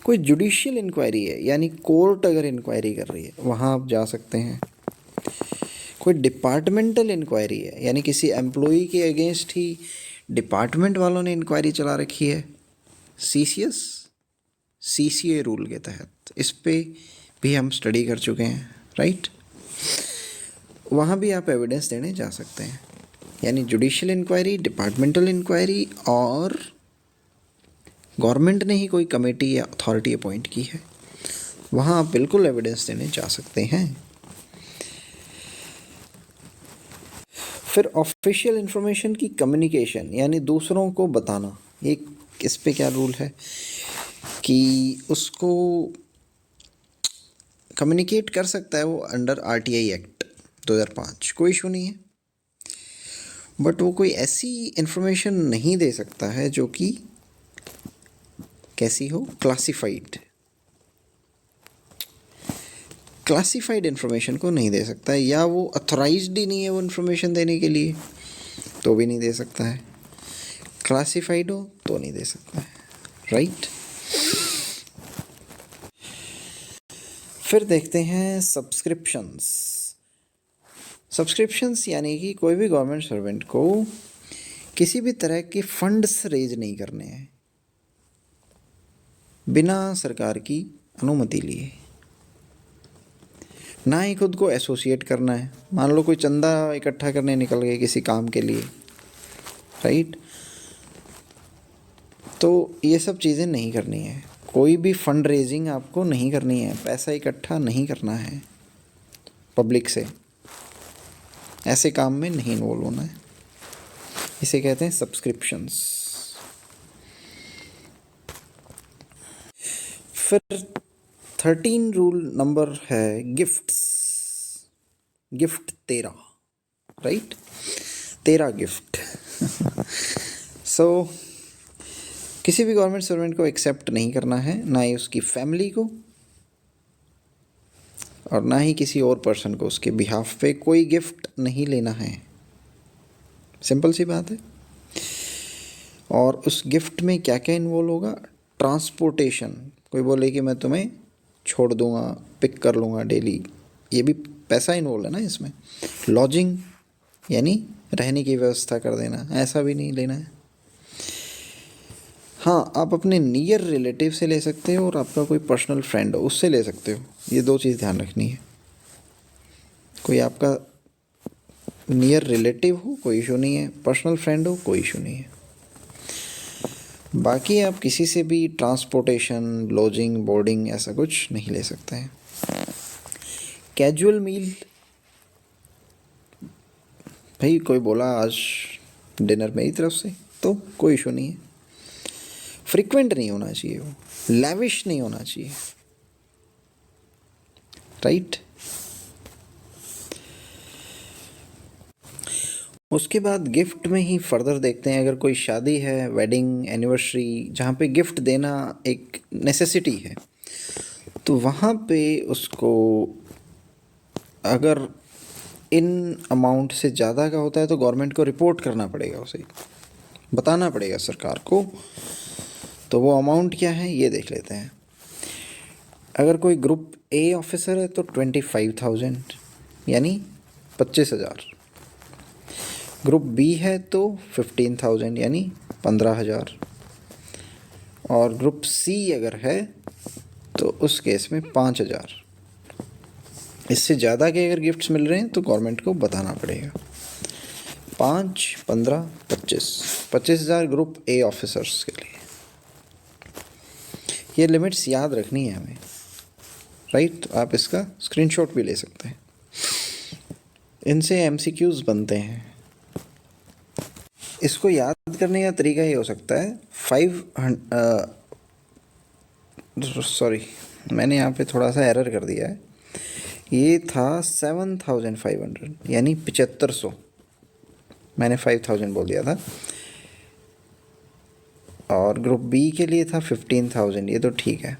Speaker 1: कोई जुडिशियल इंक्वायरी है, यानी कोर्ट अगर इंक्वायरी कर रही है वहाँ आप जा सकते हैं। कोई डिपार्टमेंटल इंक्वायरी है, यानी किसी एम्प्लॉई के अगेंस्ट ही डिपार्टमेंट वालों ने इंक्वायरी चला रखी है सीसीए रूल के तहत, इस पे भी हम स्टडी कर चुके हैं, राइट। वहाँ भी आप एविडेंस देने जा सकते हैं, यानी जुडिशियल इंक्वायरी, डिपार्टमेंटल इंक्वायरी और गवर्नमेंट ने ही कोई कमेटी या अथॉरिटी अपॉइंट की है, वहाँ आप बिल्कुल एविडेंस देने जा सकते हैं। फिर ऑफिशियल इन्फॉर्मेशन की कम्युनिकेशन, यानी दूसरों को बताना, एक इस पे क्या रूल है कि उसको कम्युनिकेट कर सकता है वो अंडर आरटीआई एक्ट 2005, कोई इशू नहीं है, बट वो कोई ऐसी इन्फॉर्मेशन नहीं दे सकता है जो कि कैसी हो, क्लासिफाइड इन्फॉर्मेशन को नहीं दे सकता है, या वो अथोराइज्ड ही नहीं है वो इन्फॉर्मेशन देने के लिए तो भी नहीं दे सकता है, क्लासिफाइड हो तो नहीं दे सकता है, राइट। फिर देखते हैं सब्सक्रिप्शंस, यानी कि कोई भी गवर्नमेंट सर्वेंट को किसी भी तरह के फंड्स रेज नहीं करने हैं बिना सरकार की अनुमति लिए, ना ही खुद को एसोसिएट करना है। मान लो कोई चंदा इकट्ठा करने निकल गए किसी काम के लिए, राइट, तो ये सब चीज़ें नहीं करनी है, कोई भी फंड रेजिंग आपको नहीं करनी है, पैसा इकट्ठा नहीं करना है पब्लिक से, ऐसे काम में नहीं इन्वॉल्व होना है, इसे कहते हैं सब्सक्रिप्शंस। फिर 13 रूल नंबर है गिफ्ट्स। गिफ्ट तेरा, राइट, तेरा गिफ्ट। सो किसी भी गवर्नमेंट सर्वेंट को एक्सेप्ट नहीं करना है, ना ही उसकी फैमिली को और ना ही किसी और पर्सन को उसके बिहाफ पे कोई गिफ्ट नहीं लेना है। सिंपल सी बात है। और उस गिफ्ट में क्या क्या इन्वॉल्व होगा? ट्रांसपोर्टेशन, कोई बोले कि मैं तुम्हें छोड़ दूंगा, पिक कर लूँगा डेली, ये भी पैसा इन्वॉल्व है ना इसमें। लॉजिंग यानी रहने की व्यवस्था कर देना, ऐसा भी नहीं लेना है। हाँ, आप अपने नियर रिलेटिव से ले सकते हो और आपका कोई पर्सनल फ्रेंड हो उससे ले सकते हो, ये दो चीज़ ध्यान रखनी है। कोई आपका नियर रिलेटिव हो कोई इशू नहीं है, पर्सनल फ्रेंड हो कोई इशू नहीं है। बाकी आप किसी से भी ट्रांसपोर्टेशन, लॉजिंग, बोर्डिंग ऐसा कुछ नहीं ले सकते हैं। कैजुअल मील, भाई कोई बोला आज डिनर मेरी तरफ से तो कोई इशू नहीं है। फ्रीक्वेंट नहीं होना चाहिए, वो लैविश नहीं होना चाहिए, राइट। उसके बाद गिफ्ट में ही फर्दर देखते हैं, अगर कोई शादी है, वेडिंग, एनिवर्सरी, जहाँ पे गिफ्ट देना एक नेसेसिटी है, तो वहाँ पे उसको अगर इन अमाउंट से ज़्यादा का होता है तो गवर्नमेंट को रिपोर्ट करना पड़ेगा, उसे बताना पड़ेगा सरकार को। तो वो अमाउंट क्या है ये देख लेते हैं। अगर कोई ग्रुप ए ऑफिसर है तो 25,000 यानी 25,000। ग्रुप बी है तो 15,000 यानी 15,000। और ग्रुप सी अगर है तो उस केस में 5,000। इससे ज़्यादा के अगर गिफ्ट्स मिल रहे हैं तो गवर्नमेंट को बताना पड़ेगा। 5, 15, 25,000 ग्रुप ए ऑफिसर्स के लिए। ये लिमिट्स याद रखनी है हमें, राइट। तो आप इसका स्क्रीनशॉट भी ले सकते हैं, इनसे एमसीक्यूज बनते हैं। इसको याद करने का तरीका ये हो सकता है, 500 सॉरी मैंने यहाँ पे थोड़ा सा एरर कर दिया है, ये था 7,500 यानी 7500, मैंने 5,000 बोल दिया था। और ग्रुप बी के लिए था 15,000, ये तो ठीक है।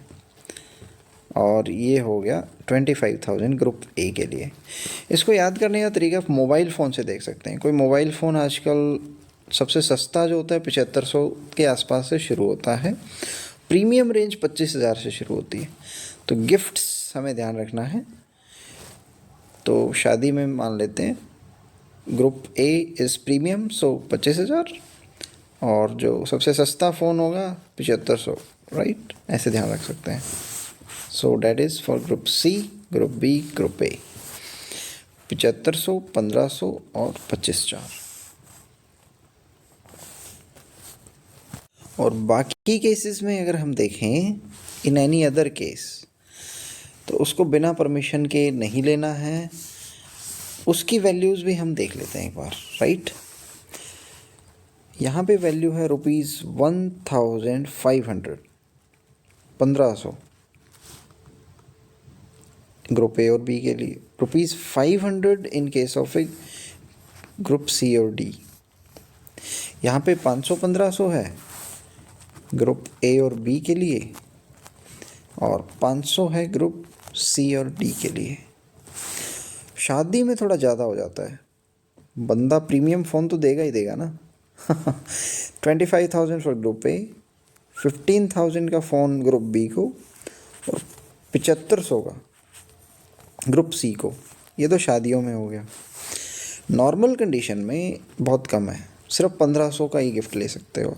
Speaker 1: और ये हो गया 25,000 ग्रुप ए के लिए। इसको याद करने का तरीका मोबाइल फ़ोन से देख सकते हैं। कोई मोबाइल फ़ोन आजकल सबसे सस्ता जो होता है 7500 के आसपास से शुरू होता है, प्रीमियम रेंज 25,000 से शुरू होती है। तो गिफ्ट्स हमें ध्यान रखना है। तो शादी में मान लेते हैं ग्रुप ए इज़ प्रीमियम, सो 25,000, और जो सबसे सस्ता फ़ोन होगा 7500, राइट, ऐसे ध्यान रख सकते हैं। So that is for group C, group B, group A 7500, 1500 और 25,000। और बाकी केसेस में अगर हम देखें इन एनी अदर केस, तो उसको बिना परमिशन के नहीं लेना है। उसकी वैल्यूज़ भी हम देख लेते हैं एक बार, राइट। यहाँ पे वैल्यू है ₹1,500, 1500 ग्रुप ए और बी के लिए, ₹500 in case of a group C और डी। यहाँ पे 500, 1500 है ग्रुप ए और बी के लिए, और 500 है ग्रुप सी और डी के लिए। शादी में थोड़ा ज़्यादा हो जाता है, बंदा प्रीमियम फ़ोन तो देगा ही देगा ना। 25,000 फॉर ग्रुप ए, 15,000 का फ़ोन ग्रुप बी को, और 7500 का ग्रुप सी को। ये तो शादियों में हो गया। नॉर्मल कंडीशन में बहुत कम है, सिर्फ 1500 का ही गिफ्ट ले सकते हो।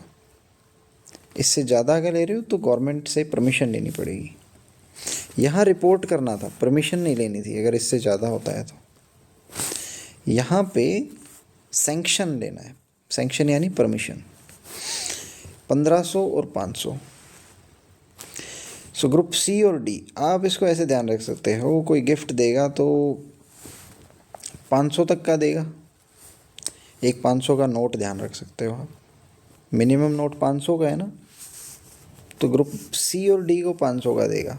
Speaker 1: इससे ज़्यादा अगर ले रहे हो तो गवर्नमेंट से परमिशन लेनी पड़ेगी। यहाँ रिपोर्ट करना था, परमिशन नहीं लेनी थी अगर इससे ज़्यादा होता है तो। यहाँ पे सैंक्शन लेना है, सैंक्शन यानी परमिशन। 1500 और 500। सो ग्रुप सी और डी, आप इसको ऐसे ध्यान रख सकते हो, कोई गिफ्ट देगा तो 500 तक का देगा। एक 500 का नोट ध्यान रख सकते हो आप, मिनिमम नोट 500 का है ना, तो ग्रुप सी और डी को 500 का देगा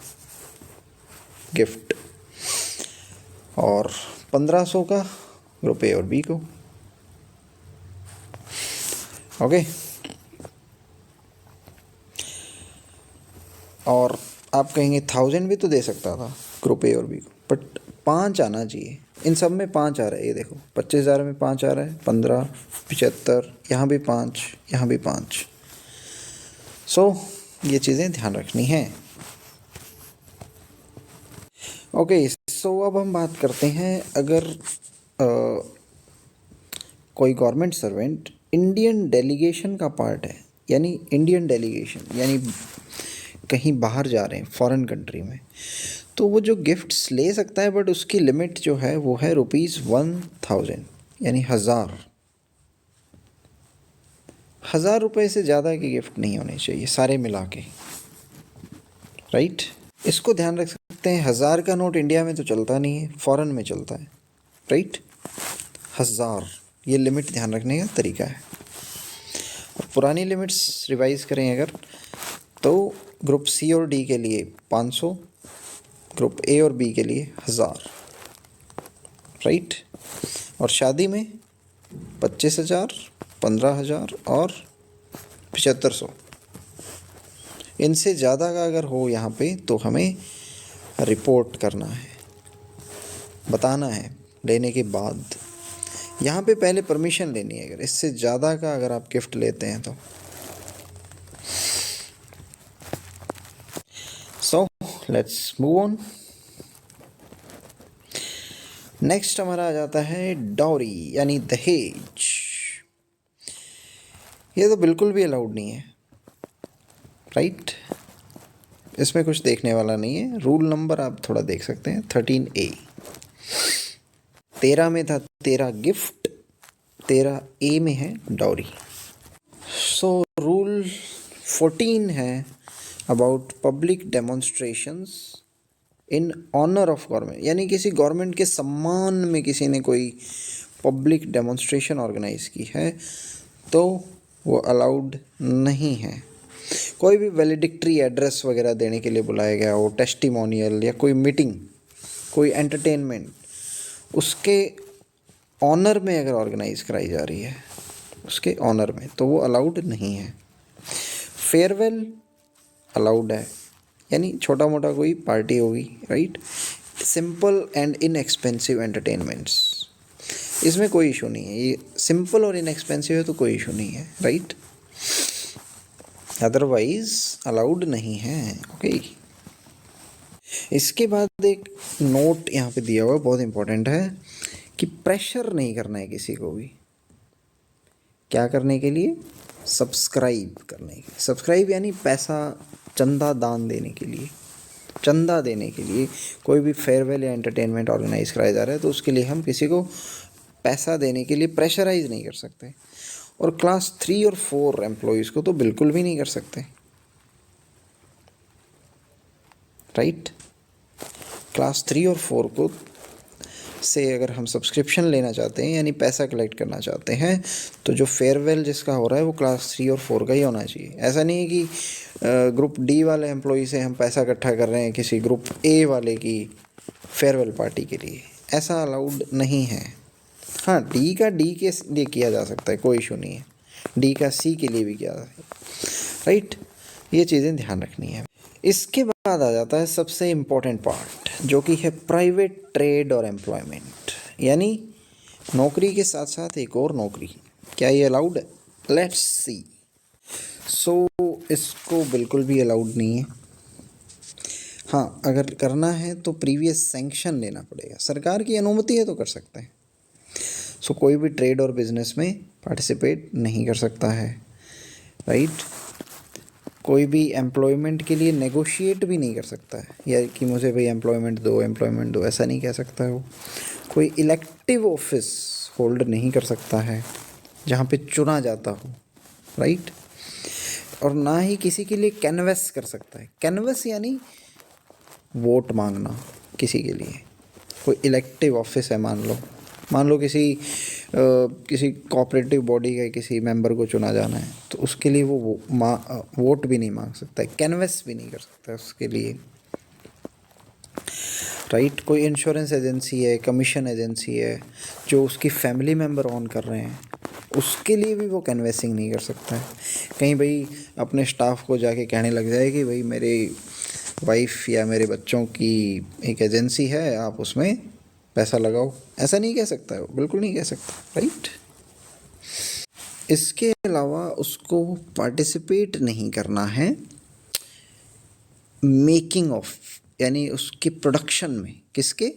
Speaker 1: गिफ्ट, और 1500 का ग्रुप ए और बी को। ओके, और आप कहेंगे 1000 भी तो दे सकता था ग्रुप ए और बी को, बट 5 आना चाहिए। इन सब में 5 आ रहा है, ये देखो 25,000 में 5 आ रहा है, 15, 75, यहाँ भी 5, यहाँ भी 5। सो ये चीज़ें ध्यान रखनी हैं। ओके, सो अब हम बात करते हैं, अगर कोई गवर्नमेंट सर्वेंट इंडियन डेलीगेशन का पार्ट है, यानी इंडियन डेलीगेशन यानी कहीं बाहर जा रहे हैं फॉरेन कंट्री में, तो वो जो गिफ्ट्स ले सकता है, बट उसकी लिमिट जो है वो है ₹1000, यानी 1000 रुपये से ज़्यादा की गिफ्ट नहीं होनी चाहिए सारे मिला के, राइट। इसको ध्यान रख सकते हैं, 1000 का नोट इंडिया में तो चलता नहीं है, फॉरेन में चलता है, राइट। 1000 ये लिमिट ध्यान रखने का तरीका है। और पुरानी लिमिट्स रिवाइज करें अगर, तो ग्रुप सी और डी के लिए 500, ग्रुप ए और बी के लिए 1000, राइट। और शादी में 25,000, 15,000 और 7500। इनसे ज़्यादा का अगर हो यहाँ पे तो हमें रिपोर्ट करना है, बताना है लेने के बाद। यहाँ पे पहले परमिशन लेनी है, अगर इससे ज़्यादा का अगर आप गिफ्ट लेते हैं तो। So let's move on. Next हमारा आ जाता है डॉरी यानी दहेज। ये तो बिल्कुल भी अलाउड नहीं है, राइट। इसमें कुछ देखने वाला नहीं है। रूल नंबर आप थोड़ा देख सकते हैं, 13A। 13 में था 13 गिफ्ट, 13A में है डॉरी। सो रूल 14 है about public demonstrations in honour of government, यानी किसी गवर्नमेंट के सम्मान में किसी ने कोई पब्लिक डेमोन्स्ट्रेशन ऑर्गेनाइज की है तो वो अलाउड नहीं है। कोई भी वैलिडिक्टरी एड्रेस वगैरह देने के लिए बुलाया गया हो, टेस्टिमोनियल या कोई मीटिंग, कोई एंटरटेनमेंट, उसके ऑनर में अगर ऑर्गेनाइज कराई जा रही है, उसके ऑनर में, तो वो अलाउड नहीं है। फेयरवेल अलाउड है, यानी छोटा मोटा कोई पार्टी होगी, right. Simple and inexpensive entertainments, इसमें कोई इशू नहीं है। ये सिंपल और इनएक्सपेंसिव है तो कोई इशू नहीं है, राइट। अदरवाइज अलाउड नहीं है, ओके। इसके बाद एक नोट यहाँ पे दिया हुआ है, बहुत इंपॉर्टेंट है, कि प्रेशर नहीं करना है किसी को भी। क्या करने के लिए? सब्सक्राइब करने के लिए। सब्सक्राइब यानी पैसा, चंदा दान देने के लिए, चंदा देने के लिए कोई भी फेयरवेल या एंटरटेनमेंट ऑर्गेनाइज कराया जा रहा है तो उसके लिए हम किसी को पैसा देने के लिए प्रेशराइज नहीं कर सकते। और क्लास 3 और 4 एम्प्लॉयज़ को तो बिल्कुल भी नहीं कर सकते, राइट। क्लास 3 और 4 को से अगर हम सब्सक्रिप्शन लेना चाहते हैं यानी पैसा कलेक्ट करना चाहते हैं तो जो फेयरवेल जिसका हो रहा है वो क्लास 3 और 4 का ही होना चाहिए। ऐसा नहीं है कि ग्रुप डी वाले एम्प्लॉय से हम पैसा इकट्ठा कर रहे हैं किसी ग्रुप ए वाले की फेयरवेल पार्टी के लिए, ऐसा अलाउड नहीं है। हाँ, डी का डी के लिए किया जा सकता है, कोई इशू नहीं है। डी का सी के लिए भी किया जा सकता है, राइट। ये चीज़ें ध्यान रखनी है। इसके बाद आ जाता है सबसे इम्पोर्टेंट पार्ट, जो कि है प्राइवेट ट्रेड और एम्प्लॉयमेंट, यानी नौकरी के साथ साथ एक और नौकरी। क्या ये अलाउड है? Let's see. सो इसको बिल्कुल भी अलाउड नहीं है। हाँ, अगर करना है तो प्रीवियस सैंक्शन लेना पड़ेगा, सरकार की अनुमति है तो कर सकते हैं। सो कोई भी ट्रेड और बिजनेस में पार्टिसिपेट नहीं कर सकता है, राइट। कोई भी एम्प्लॉयमेंट के लिए नेगोशिएट भी नहीं कर सकता है, या कि मुझे भाई एम्प्लॉयमेंट दो, ऐसा नहीं कह सकता है वो। कोई इलेक्टिव ऑफिस होल्ड नहीं कर सकता है जहाँ पे चुना जाता हो, राइट। और ना ही किसी के लिए कैनवस कर सकता है। कैनवस यानी वोट मांगना किसी के लिए। कोई इलेक्टिव ऑफिस है, मान लो किसी किसी कोऑपरेटिव बॉडी का किसी मेंबर को चुना जाना है तो उसके लिए वो वोट भी नहीं मांग सकता है, कैनवस भी नहीं कर सकता उसके लिए, राइट। कोई इंश्योरेंस एजेंसी है, कमीशन एजेंसी है जो उसकी फैमिली मेंबर ऑन कर रहे हैं, उसके लिए भी वो कैनवेसिंग नहीं कर सकता है। कहीं भाई अपने स्टाफ को जाके कहने लग जाए कि भाई मेरे वाइफ या मेरे बच्चों की एक एजेंसी है, आप उसमें पैसा लगाओ, ऐसा नहीं कह सकता है वो, बिल्कुल नहीं कह सकता, राइट। इसके अलावा उसको पार्टिसिपेट नहीं करना है मेकिंग ऑफ, यानी उसके प्रोडक्शन में, किसके,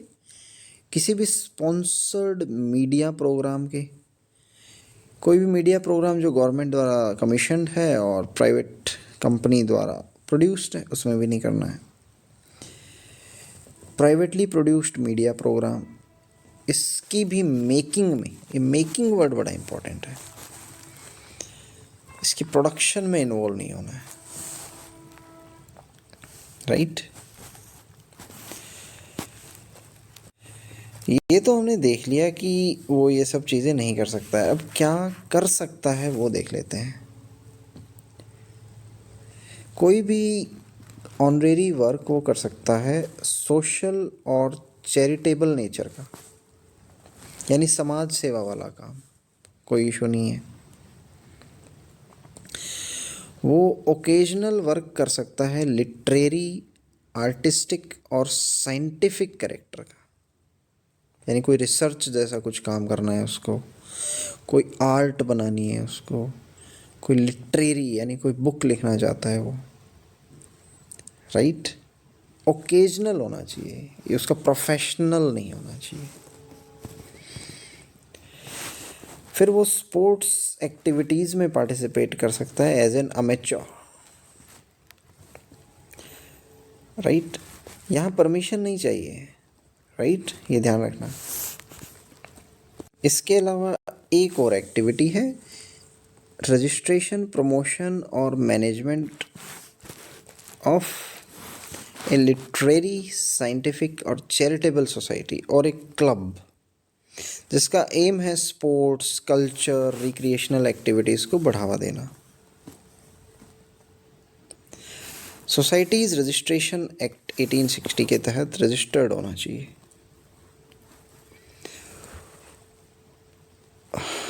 Speaker 1: किसी भी स्पॉन्सर्ड मीडिया प्रोग्राम के, कोई भी मीडिया प्रोग्राम जो गवर्नमेंट द्वारा कमीशन्ड है और प्राइवेट कंपनी द्वारा प्रोड्यूस्ड है, उसमें भी नहीं करना है। प्राइवेटली प्रोड्यूस्ड मीडिया प्रोग्राम, इसकी भी मेकिंग में, ये मेकिंग वर्ड बड़ा इंपॉर्टेंट है, इसकी प्रोडक्शन में इन्वॉल्व नहीं होना है, राइट। ये तो हमने देख लिया कि वो ये सब चीज़ें नहीं कर सकता है। अब क्या कर सकता है वो देख लेते हैं। कोई भी ऑनरेरी वर्क वो कर सकता है सोशल और चैरिटेबल नेचर का, यानी समाज सेवा वाला काम, कोई इशू नहीं है। वो ओकेजनल वर्क कर सकता है लिटरेरी, आर्टिस्टिक और साइंटिफिक कैरेक्टर का, यानी कोई रिसर्च जैसा कुछ काम करना है उसको, कोई आर्ट बनानी है उसको, कोई लिटरेरी यानी कोई बुक लिखना चाहता है वो, राइट। ओकेजनल होना चाहिए, ये उसका प्रोफेशनल नहीं होना चाहिए। फिर वो स्पोर्ट्स एक्टिविटीज़ में पार्टिसिपेट कर सकता है एज एन अमेच्योर, राइट। यहाँ परमिशन नहीं चाहिए, राइट, ये ध्यान रखना। इसके अलावा एक और एक्टिविटी है रजिस्ट्रेशन, प्रमोशन और management of A literary, scientific और चैरिटेबल सोसाइटी और एक क्लब, जिसका एम है स्पोर्ट्स, कल्चर, रिक्रिएशनल एक्टिविटीज़ को बढ़ावा देना। सोसाइटीज़ रजिस्ट्रेशन एक्ट 1860 के तहत रजिस्टर्ड होना चाहिए,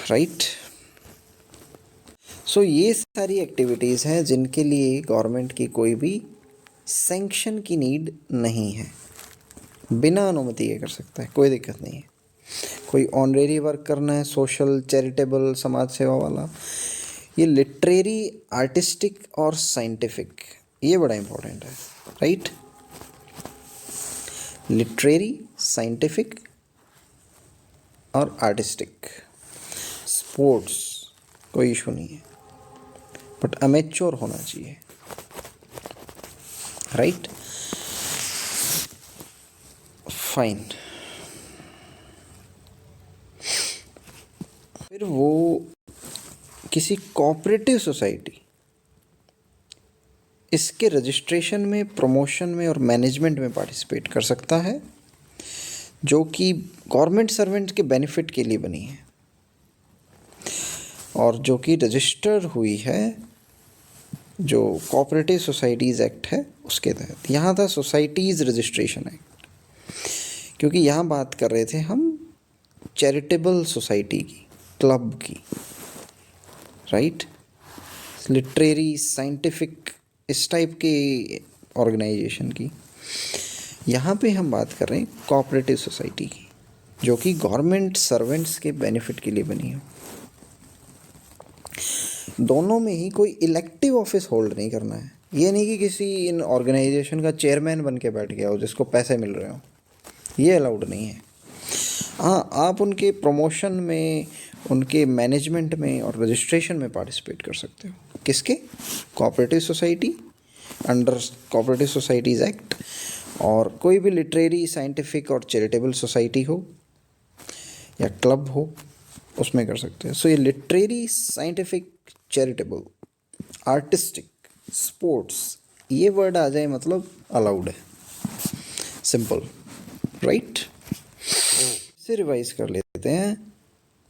Speaker 1: राइट। सो ये सारी एक्टिविटीज़ हैं जिनके लिए गवर्नमेंट की कोई भी सैंक्शन की नीड नहीं है, बिना अनुमति के कर सकता है, कोई दिक्कत नहीं है। कोई ऑनरेरी वर्क करना है सोशल, चैरिटेबल, समाज सेवा वाला, ये लिटरेरी, आर्टिस्टिक और साइंटिफिक, ये बड़ा इंपॉर्टेंट है, राइट। लिटरेरी, साइंटिफिक और आर्टिस्टिक। स्पोर्ट्स कोई इशू नहीं है, बट अमेच्योर होना चाहिए, राइट। फाइन। फिर वो किसी कोऑपरेटिव सोसाइटी, इसके रजिस्ट्रेशन में, प्रमोशन में और मैनेजमेंट में पार्टिसिपेट कर सकता है, जो कि गवर्नमेंट सर्वेंट के बेनिफिट के लिए बनी है और जो कि रजिस्टर हुई है जो कोऑपरेटिव सोसाइटीज़ एक्ट है उसके तहत। यहाँ था सोसाइटीज़ रजिस्ट्रेशन एक्ट, क्योंकि यहाँ बात कर रहे थे हम चैरिटेबल सोसाइटी की, क्लब की, राइट, लिटरेरी, साइंटिफिक, इस टाइप के ऑर्गेनाइजेशन की। यहाँ पे हम बात कर रहे हैं कोऑपरेटिव सोसाइटी की, जो कि गवर्नमेंट सर्वेंट्स के बेनिफिट के लिए बनी हो। दोनों में ही कोई इलेक्टिव ऑफिस होल्ड नहीं करना है। ये नहीं कि किसी इन ऑर्गेनाइजेशन का चेयरमैन बन के बैठ गया हो जिसको पैसे मिल रहे हो, ये अलाउड नहीं है। हाँ, आप उनके प्रमोशन में, उनके मैनेजमेंट में और रजिस्ट्रेशन में पार्टिसिपेट कर सकते हो। किसके? Cooperative society, under cooperative societies act, और कोई भी लिटरेरी, साइंटिफिक और चैरिटेबल सोसाइटी हो या क्लब हो, उसमें कर सकते हैं। सो ये literary, scientific, charitable, artistic, sports, ये वर्ड आ जाए मतलब अलाउड है, सिंपल, राइट। इसे रिवाइज कर लेते हैं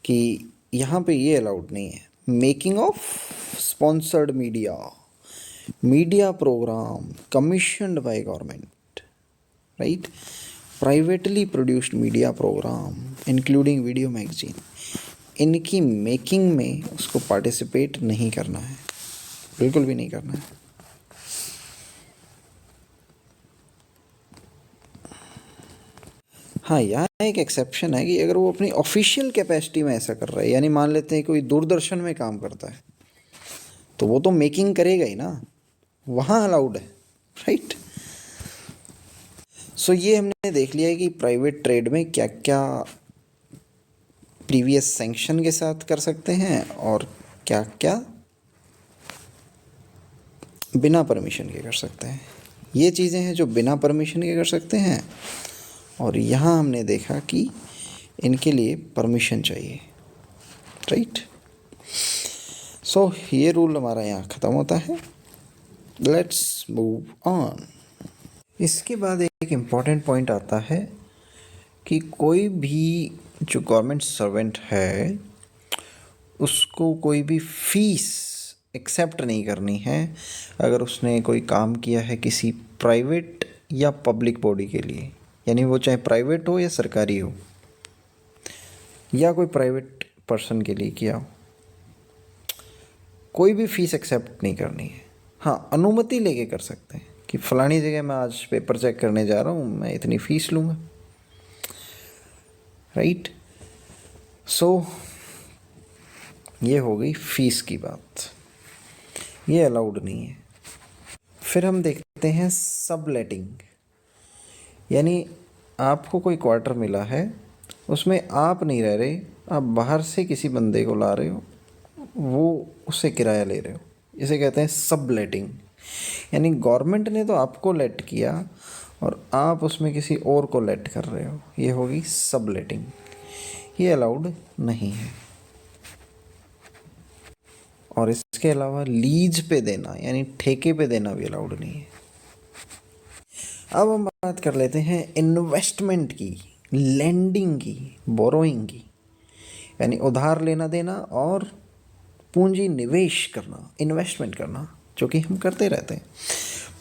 Speaker 1: कि यहाँ पे ये अलाउड नहीं है, making of sponsored media, media programme commissioned by government, right, privately produced media programme including video magazine, इनकी मेकिंग में उसको पार्टिसिपेट नहीं करना है, बिल्कुल भी नहीं करना है। हाँ, यहाँ एक एक्सेप्शन है कि अगर वो अपनी ऑफिशियल कैपेसिटी में ऐसा कर रहा है, यानी मान लेते हैं कोई दूरदर्शन में काम करता है तो वो तो मेकिंग करेगा ही ना, वहाँ अलाउड है, राइट। सो ये हमने देख लिया है कि प्राइवेट ट्रेड में क्या क्या प्रीवियस सैंक्शन के साथ कर सकते हैं और क्या क्या बिना परमिशन के कर सकते हैं। ये चीज़ें हैं जो बिना परमिशन के कर सकते हैं, और यहाँ हमने देखा कि इनके लिए परमिशन चाहिए, राइट। सो ये रूल हमारा यहाँ ख़त्म होता है। Let's move on. इसके बाद एक इम्पॉर्टेंट पॉइंट आता है कि कोई भी जो गवर्नमेंट सर्वेंट है उसको कोई भी फीस एक्सेप्ट नहीं करनी है अगर उसने कोई काम किया है किसी प्राइवेट या पब्लिक बॉडी के लिए, यानी वो चाहे प्राइवेट हो या सरकारी हो या कोई प्राइवेट पर्सन के लिए किया हो, कोई भी फीस एक्सेप्ट नहीं करनी है। हाँ, अनुमति लेके कर सकते हैं कि फ़लानी जगह मैं आज पेपर चेक करने जा रहा हूँ, मैं इतनी फ़ीस लूँगा, राइट। सो ये हो गई फ़ीस की बात, ये अलाउड नहीं है। फिर हम देखते हैं सबलेटिंग, यानी आपको कोई क्वार्टर मिला है, उसमें आप नहीं रह रहे, आप बाहर से किसी बंदे को ला रहे हो, वो उससे किराया ले रहे हो, इसे कहते हैं सबलेटिंग। यानी गवर्नमेंट ने तो आपको लेट किया और आप उसमें किसी और को लेट कर रहे हो, ये होगी सबलेटिंग, ये अलाउड नहीं है। और इसके अलावा लीज पे देना यानी ठेके पे देना भी अलाउड नहीं है। अब हम बात कर लेते हैं इन्वेस्टमेंट की, लेंडिंग की, बोरोइंग की, यानी उधार लेना देना और पूंजी निवेश करना, इन्वेस्टमेंट करना, जो कि हम करते रहते हैं।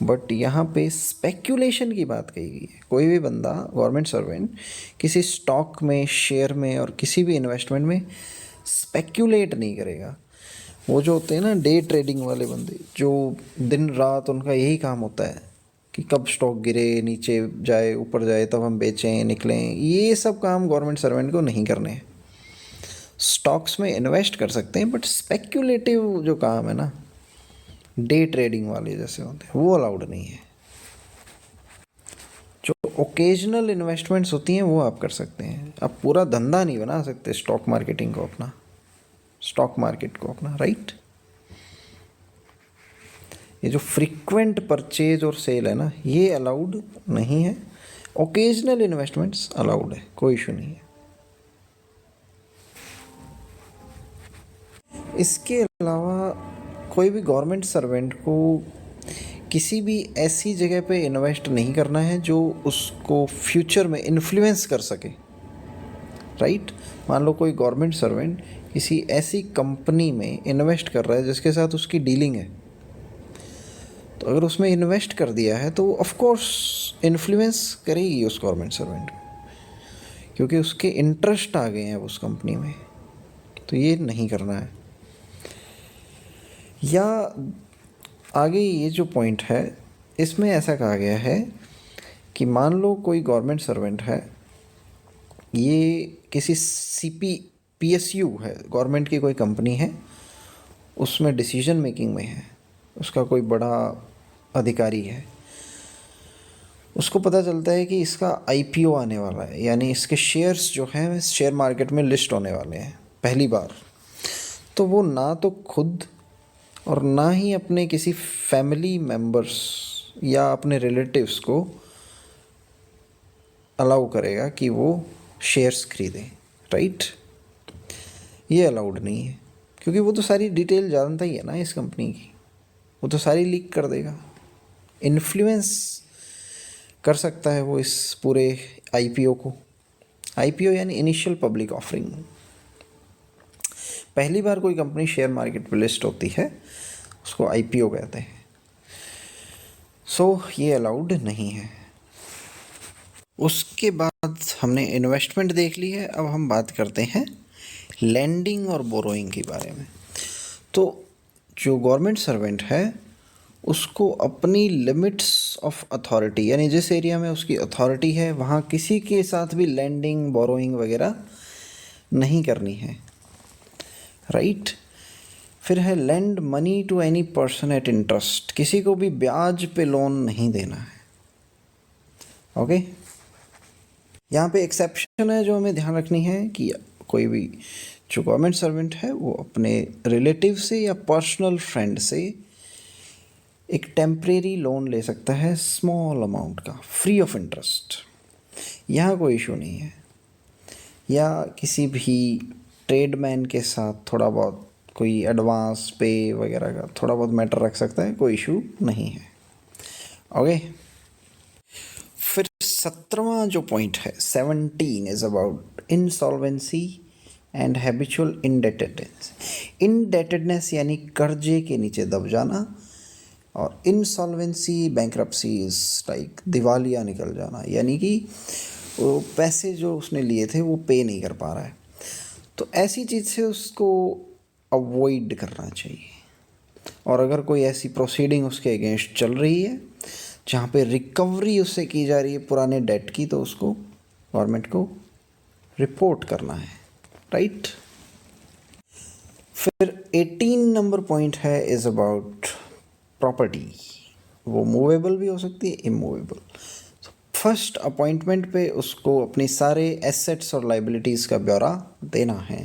Speaker 1: बट यहाँ पे स्पेक्यूलेशन की बात कही गई है। कोई भी बंदा, गवर्नमेंट सर्वेंट, किसी स्टॉक में, शेयर में और किसी भी इन्वेस्टमेंट में स्पेक्यूलेट नहीं करेगा। वो जो होते हैं ना डे ट्रेडिंग वाले बंदे, जो दिन रात उनका यही काम होता है कि कब स्टॉक गिरे, नीचे जाए, ऊपर जाए, तब हम बेचें, निकलें, ये सब काम गवर्नमेंट सर्वेंट को नहीं करने हैं। स्टॉक्स में इन्वेस्ट कर सकते हैं बट स्पेक्यूलेटिव जो काम है ना, डे ट्रेडिंग वाले जैसे होते हैं, वो अलाउड नहीं है। जो ओकेजनल इन्वेस्टमेंट्स होती हैं वो आप कर सकते हैं। आप पूरा धंधा नहीं बना सकते स्टॉक मार्केटिंग को अपना, स्टॉक मार्केट को अपना, राइट। ये जो फ्रीक्वेंट परचेज और सेल है ना, ये अलाउड नहीं है। ओकेजनल इन्वेस्टमेंट्स अलाउड है, कोई इशू नहीं है। इसके अलावा कोई भी गवर्नमेंट सर्वेंट को किसी भी ऐसी जगह पे इन्वेस्ट नहीं करना है जो उसको फ्यूचर में इन्फ्लुएंस कर सके, राइट। मान लो कोई गवर्नमेंट सर्वेंट किसी ऐसी कंपनी में इन्वेस्ट कर रहा है जिसके साथ उसकी डीलिंग है, तो अगर उसमें इन्वेस्ट कर दिया है तो ऑफ कोर्स इन्फ्लुएंस करेगी उस गवर्नमेंट सर्वेंट को, क्योंकि उसके इंटरेस्ट आ गए हैं उस कंपनी में, तो ये नहीं करना है। या आगे ये जो पॉइंट है इसमें ऐसा कहा गया है कि मान लो कोई गवर्नमेंट सर्वेंट है, ये किसी PSU है, गवर्नमेंट की कोई कंपनी है, उसमें डिसीजन मेकिंग में है, उसका कोई बड़ा अधिकारी है, उसको पता चलता है कि इसका IPO आने वाला है, यानी इसके शेयर्स जो हैं शेयर मार्केट में लिस्ट होने वाले हैं पहली बार, तो वो ना तो खुद और ना ही अपने किसी फैमिली मेम्बर्स या अपने रिलेटिव्स को अलाउ करेगा कि वो शेयर्स खरीदें, राइट। ये अलाउड नहीं है, क्योंकि वो तो सारी डिटेल जानता ही है ना इस कंपनी की, वो तो सारी लीक कर देगा, इन्फ्लुएंस कर सकता है वो इस पूरे IPO को। IPO यानी इनिशियल पब्लिक ऑफरिंग, पहली बार कोई कंपनी शेयर मार्केट पे लिस्ट होती है उसको आईपीओ कहते हैं। सो ये अलाउड नहीं है। उसके बाद हमने इन्वेस्टमेंट देख ली है, अब हम बात करते हैं लैंडिंग और बोरोइंग के बारे में। तो जो गवर्नमेंट सर्वेंट है उसको अपनी लिमिट्स ऑफ अथॉरिटी, यानी जिस एरिया में उसकी अथॉरिटी है वहाँ किसी के साथ भी लैंडिंग बोरोइंग वगैरह नहीं करनी है, राइट। फिर है lend money to any person at interest, किसी को भी ब्याज पे लोन नहीं देना है, ओके। यहाँ पे एक्सेप्शन है जो हमें ध्यान रखनी है कि कोई भी जो गवर्नमेंट सर्वेंट है वो अपने रिलेटिव से या पर्सनल फ्रेंड से एक टेम्परेरी लोन ले सकता है स्मॉल अमाउंट का, फ्री ऑफ इंटरेस्ट। यहाँ कोई इशू नहीं है। या किसी भी ट्रेडमैन के साथ थोड़ा बहुत कोई एडवांस पे वगैरह का थोड़ा बहुत मैटर रख सकता है, कोई इशू नहीं है, ओके। फिर 17वां जो पॉइंट है 17 is about insolvency and habitual indebtedness. Indebtedness यानी कर्जे के नीचे दब जाना, और इंसॉल्वेंसी बैंक्रप्सी इज लाइक दिवालिया निकल जाना, यानी कि वो पैसे जो उसने लिए थे वो पे नहीं कर पा रहा है। तो ऐसी चीज़ से उसको अवॉइड करना चाहिए। और अगर कोई ऐसी प्रोसीडिंग उसके अगेंस्ट चल रही है जहाँ पे रिकवरी उससे की जा रही है पुराने डेट की, तो उसको गवर्नमेंट को रिपोर्ट करना है, राइट। फिर 18 नंबर पॉइंट है इज़ अबाउट प्रॉपर्टी। वो मूवेबल भी हो सकती है, इमूवेबल। फर्स्ट अपॉइंटमेंट पे उसको अपनी सारे एसेट्स और लाइबिलिटीज़ का ब्यौरा देना है।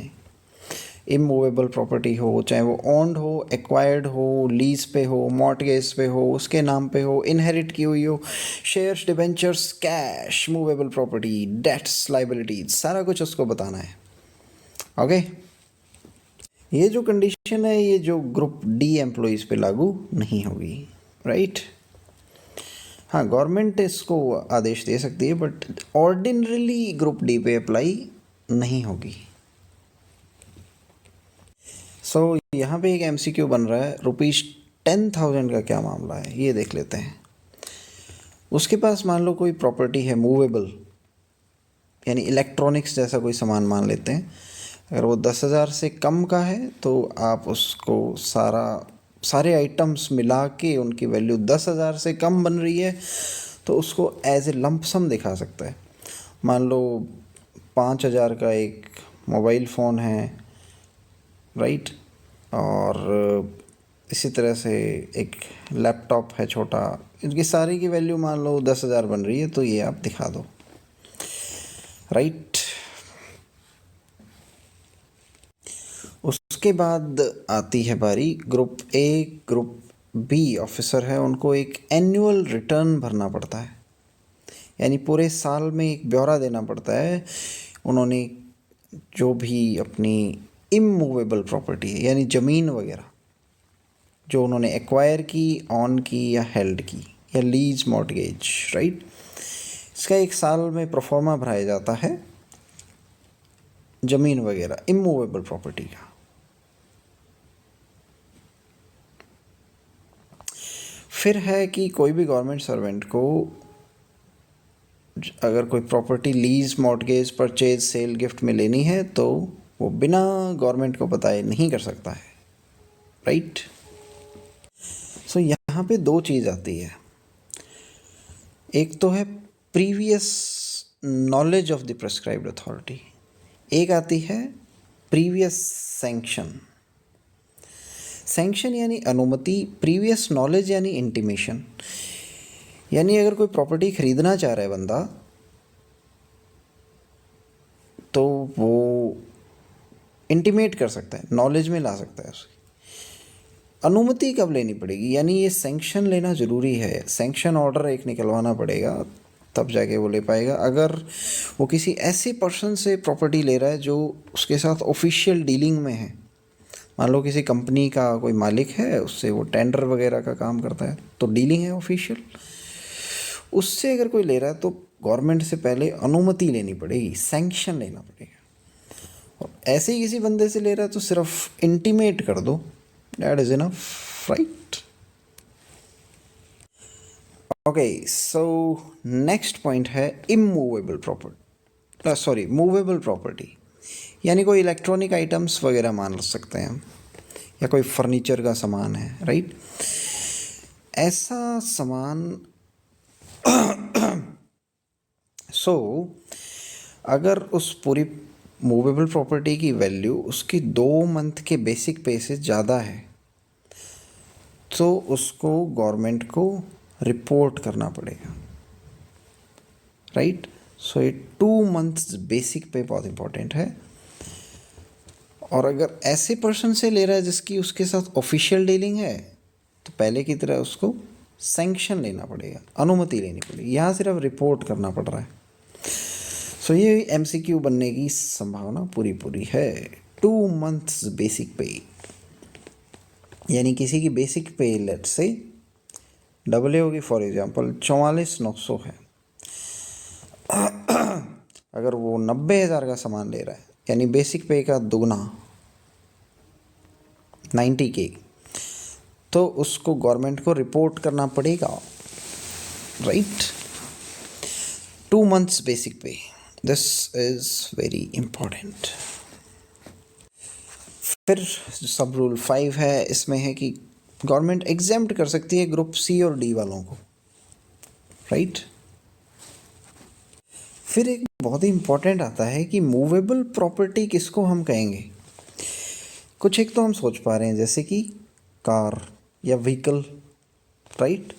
Speaker 1: इमूवेबल प्रॉपर्टी हो, चाहे वो ओन्ड हो, एक्वायर्ड हो, लीज पे हो, मॉर्टगेज पे हो, उसके नाम पे हो, इनहेरिट की हुई हो, shares, debentures, cash, movable property, debts, liabilities, सारा कुछ उसको बताना है, ओके। ये जो कंडीशन है ये जो ग्रुप डी एम्प्लॉइज़ पे लागू नहीं होगी, राइट। हाँ, गवर्नमेंट इसको आदेश दे सकती है बट ऑर्डिनरीली ग्रुप डी पे अप्लाई नहीं होगी। सो यहाँ पे एक एमसीक्यू बन रहा है, ₹10,000 का क्या मामला है ये देख लेते हैं। उसके पास मान लो कोई प्रॉपर्टी है मूवेबल, यानी इलेक्ट्रॉनिक्स जैसा कोई सामान मान लेते हैं। अगर वो 10,000 से कम का है तो आप उसको सारे आइटम्स मिला के उनकी वैल्यू 10,000 से कम बन रही है तो उसको एज ए लंप सम दिखा सकता है। मान लो 5,000 का एक मोबाइल फ़ोन है, राइट, और इसी तरह से एक लैपटॉप है छोटा, इनकी सारी की वैल्यू मान लो 10,000 बन रही है, तो ये आप दिखा दो, राइट। उसके बाद आती है बारी group A, group B officer है, उनको एक एनुअल रिटर्न भरना पड़ता है, यानी पूरे साल में एक ब्यौरा देना पड़ता है। उन्होंने जो भी अपनी इमूवेबल प्रॉपर्टी है, यानी ज़मीन वगैरह जो उन्होंने एक्वायर की, ऑन की या हेल्ड की, या लीज मॉर्टगेज, राइट, इसका एक साल में प्रोफॉर्मा भराया जाता है ज़मीन वगैरह इमूवेबल प्रॉपर्टी का। फिर है कि कोई भी गवर्नमेंट सर्वेंट को अगर कोई property lease, mortgage, purchase, sale, gift में लेनी है तो वो बिना गवर्नमेंट को बताए नहीं कर सकता है, राइट। सो यहाँ पे दो चीज़ आती है, एक तो है previous knowledge of the prescribed authority, एक आती है प्रीवियस सैंक्शन। सैंक्शन यानी अनुमति, प्रीवियस नॉलेज यानी इंटीमेशन। यानी अगर कोई प्रॉपर्टी खरीदना चाह रहा है बंदा तो वो इंटीमेट कर सकता है, नॉलेज में ला सकता है उसकी। अनुमति कब लेनी पड़ेगी, यानी ये सैंक्शन लेना ज़रूरी है, सैंक्शन ऑर्डर एक निकलवाना पड़ेगा तब जाके वो ले पाएगा। अगर वो किसी ऐसे पर्सन से प्रॉपर्टी ले रहा है जो उसके साथ ऑफिशियल डीलिंग में है, मान लो किसी कंपनी का कोई मालिक है, उससे वो टेंडर वगैरह का काम करता है, तो डीलिंग है ऑफिशियल, उससे अगर कोई ले रहा है तो गवर्नमेंट से पहले अनुमति लेनी पड़ेगी, सैंक्शन लेना पड़ेगा। और ऐसे ही किसी बंदे से ले रहा है तो सिर्फ इंटीमेट कर दो, that is enough, right? Okay, so next point है immovable property, sorry movable property, यानी कोई इलेक्ट्रॉनिक आइटम्स वगैरह मान सकते हैं हम, या कोई फर्नीचर का सामान है, राइट? ऐसा सामान सो अगर उस पूरी मूवेबल प्रॉपर्टी की वैल्यू उसकी 2 मंथ के बेसिक पे से ज़्यादा है तो उसको गवर्नमेंट को रिपोर्ट करना पड़ेगा, राइट? सो ये 2 मंथ्स बेसिक पे बहुत इंपॉर्टेंट है। और अगर ऐसे पर्सन से ले रहा है जिसकी उसके साथ ऑफिशियल डीलिंग है तो पहले की तरह उसको सैंक्शन लेना पड़ेगा, अनुमति लेनी पड़ेगी, यहाँ सिर्फ रिपोर्ट करना पड़ रहा है। सो ये एमसीक्यू बनने की संभावना पूरी पूरी है। 2 मंथ्स बेसिक पे, यानी किसी की बेसिक पे लेट से डबल होगी, फॉर एग्जांपल 44,900 है, अगर वो 90,000 का सामान ले रहा है यानी बेसिक पे का दुगना 90K, तो उसको गवर्नमेंट को रिपोर्ट करना पड़ेगा, राइट? 2 मंथ्स बेसिक पे, दिस इज वेरी इंपॉर्टेंट। फिर सब रूल 5 है, इसमें है कि गवर्नमेंट एग्जेम्प्ट कर सकती है ग्रुप सी और डी वालों को, राइट? फिर एक बहुत ही इंपॉर्टेंट आता है कि मूवेबल प्रॉपर्टी किसको हम कहेंगे। कुछ एक तो हम सोच पा रहे हैं जैसे कि कार या व्हीकल, राइट?